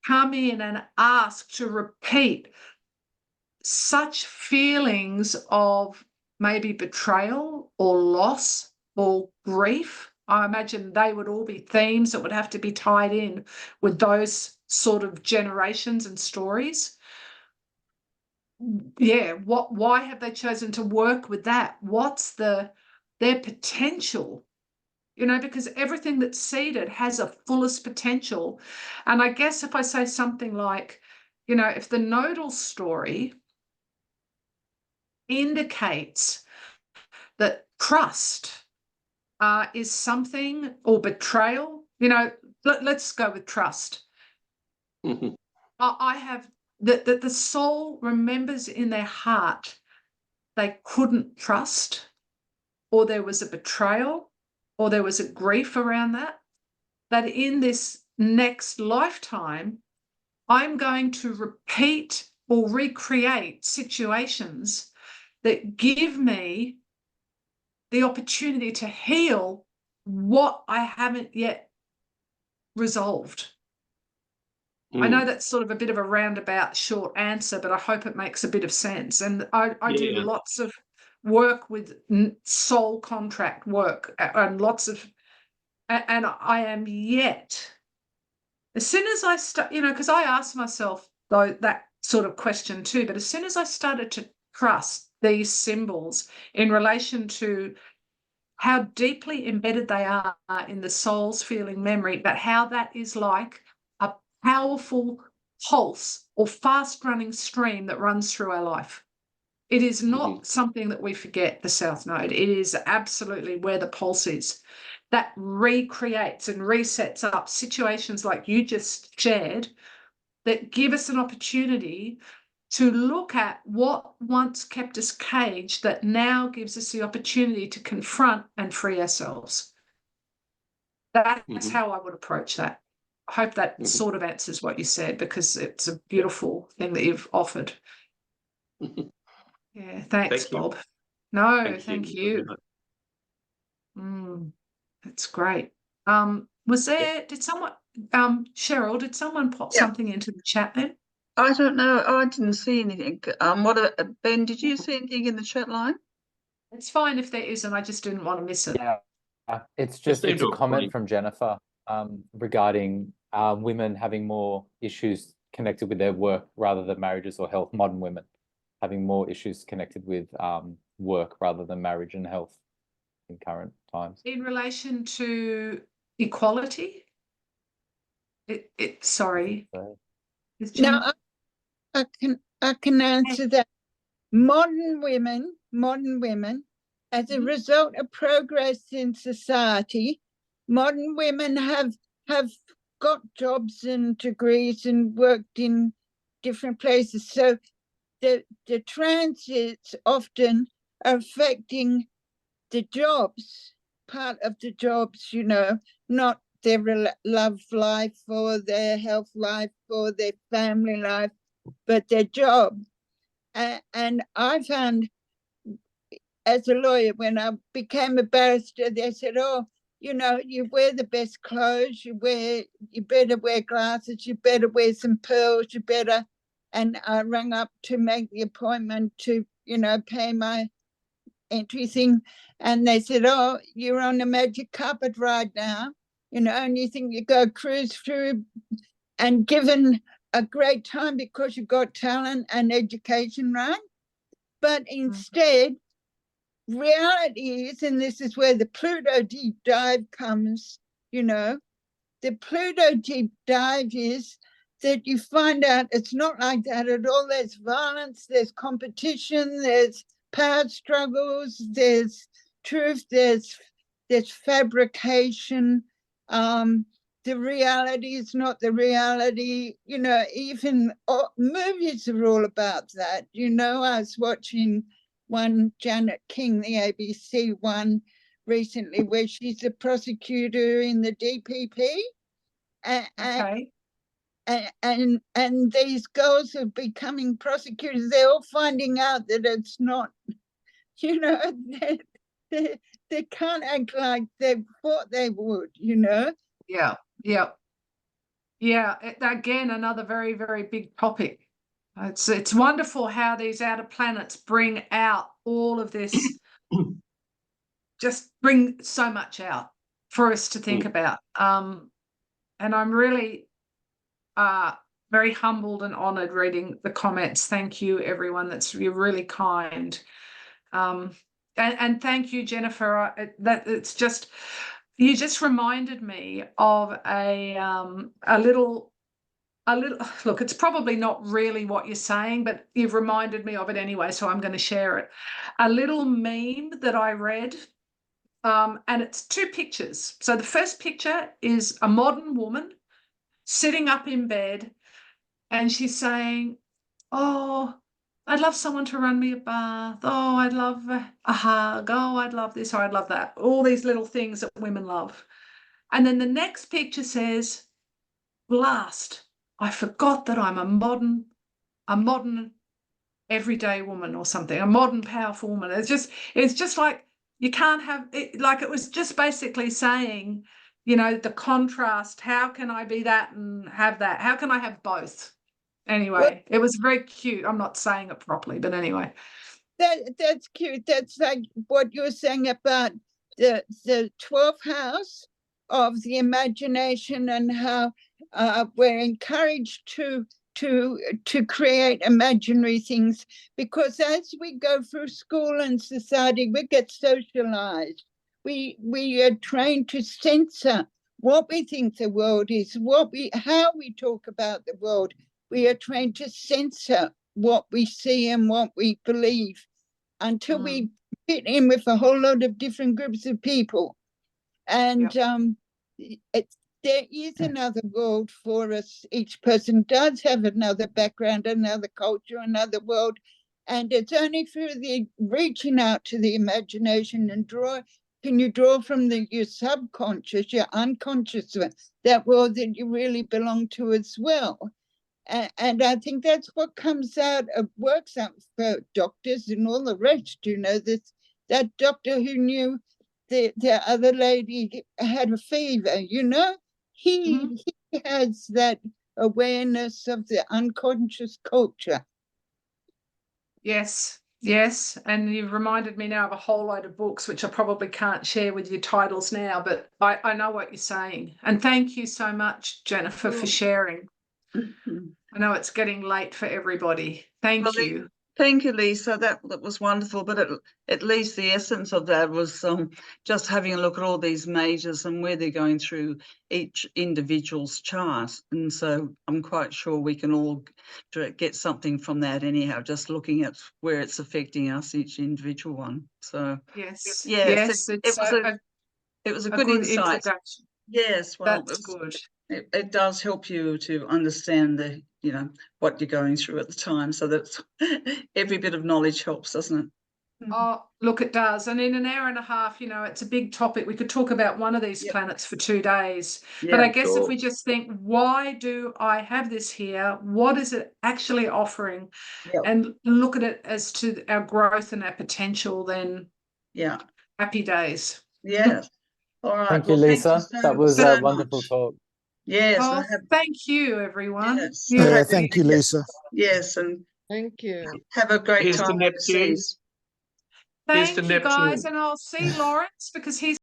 come in and asked to repeat such feelings of maybe betrayal or loss or grief? I imagine they would all be themes that would have to be tied in with those sort of generations and stories. Yeah, why have they chosen to work with that? What's their potential? You know, because everything that's seeded has a fullest potential. And I guess if I say something like, you know, if the nodal story indicates that trust is something, or betrayal, you know, let's go with trust. I have that the soul remembers in their heart they couldn't trust or there was a betrayal, or there was a grief around that, that in this next lifetime, I'm going to repeat or recreate situations that give me the opportunity to heal what I haven't yet resolved. I know that's sort of a bit of a roundabout short answer, but I hope it makes a bit of sense. And I do lots of work with soul contract work and lots of, and I am yet, as soon as I start, because I asked myself though that sort of question too, but as soon as I started to trust these symbols in relation to how deeply embedded they are in the soul's feeling memory, but how that is like a powerful pulse or fast-running stream that runs through our life. It is not something that we forget, the South Node. It is absolutely where the pulse is. That recreates and resets up situations like you just shared that give us an opportunity to look at what once kept us caged that now gives us the opportunity to confront and free ourselves. That's how I would approach that. I hope that sort of answers what you said, because it's a beautiful thing that you've offered. Yeah, thanks, Bob. No, thank you. That's great. Was there, did someone, Cheryl, did someone pop something into the chat then? I don't know. I didn't see anything. Ben, did you see anything in the chat line? It's fine if there isn't. I just didn't want to miss it. Yeah, it's a comment from Jennifer regarding women having more issues connected with their work rather than marriages or health. Modern women having more issues connected with work rather than marriage and health in current times. In relation to equality? Sorry. No, I can answer that. Modern women, as a result of progress in society, modern women have got jobs and degrees and worked in different places. So the transits often are affecting the jobs, part of the jobs, not their love life or their health life or their family life, but their job. And I found, as a lawyer, when I became a barrister, they said, oh, you wear the best clothes, you better wear glasses, you better wear some pearls, you better. And I rang up to make the appointment to, pay my entry thing. And they said, oh, you're on a magic carpet ride now, and you think you go cruise through, and given a great time because you've got talent and education, right? But instead, reality is, and this is where the Pluto deep dive comes, the Pluto deep dive is that you find out it's not like that at all. There's violence, there's competition, there's power struggles, there's truth, there's fabrication. The reality is not the reality. Even movies are all about that. I was watching one, Janet King, the ABC one recently, where she's a prosecutor in the DPP. And these girls are becoming prosecutors. They're all finding out that it's not, they can't act like they thought they would, Yeah, again, another very, very big topic. It's wonderful how these outer planets bring out all of this, just bring so much out for us to think about. And I'm really very humbled and honoured reading the comments. Thank you, everyone. You're really kind. And thank you, Jennifer. You just reminded me of a little, look, it's probably not really what you're saying, but you've reminded me of it anyway, so I'm going to share it. A little meme that I read, and it's two pictures. So the first picture is a modern woman sitting up in bed, and she's saying, oh, I'd love someone to run me a bath. Oh, I'd love a hug. Oh, I'd love this or I'd love that. All these little things that women love. And then the next picture says, blast, I forgot that I'm a modern everyday woman or something, a modern powerful woman. It's just like, you can't have it. Like, it was just basically saying, you know, the contrast. How can I be that and have that? How can I have both? Anyway, it was very cute. I'm not saying it properly, but anyway. That's cute. That's like what you're saying about the 12th house of the imagination, and how we're encouraged to create imaginary things, because as we go through school and society, we get socialized. We are trained to censor what we think the world is, how we talk about the world. We are trained to censor what we see and what we believe until we fit in with a whole lot of different groups of people. And there is another world for us. Each person does have another background, another culture, another world. And it's only through the reaching out to the imagination and can you draw from your subconscious, your unconscious, that world that you really belong to as well. And I think that's what comes out of, works out for doctors and all the rest. You know, that doctor who knew the other lady had a fever, you know, he has that awareness of the unconscious culture. Yes, yes. And you've reminded me now of a whole load of books, which I probably can't share with your titles now, but I know what you're saying. And thank you so much, Jennifer, for sharing. I know it's getting late for everybody. Thank you. Thank you, Lisa. That was wonderful. But at least the essence of that was just having a look at all these majors and where they're going through each individual's chart. And so I'm quite sure we can all get something from that anyhow, just looking at where it's affecting us, each individual one. So yes, it was a good insight. Introduction. Yes, well, that's good. It does help you to understand what you're going through at the time. So that's every bit of knowledge helps, doesn't it? Oh, look, it does. And in an hour and a half, you know, it's a big topic. We could talk about one of these planets for 2 days. But I guess if we just think, why do I have this here? What is it actually offering? And look at it as to our growth and our potential, then happy days. Yes. All right. Thank you, Lisa. That was a wonderful talk. Yes. Oh, thank you, everyone. Yes. Thank you, Lisa. Yes, and thank you. have a great Here's time the Neptune. overseas. Thank you, guys, and I'll see Lawrence because he's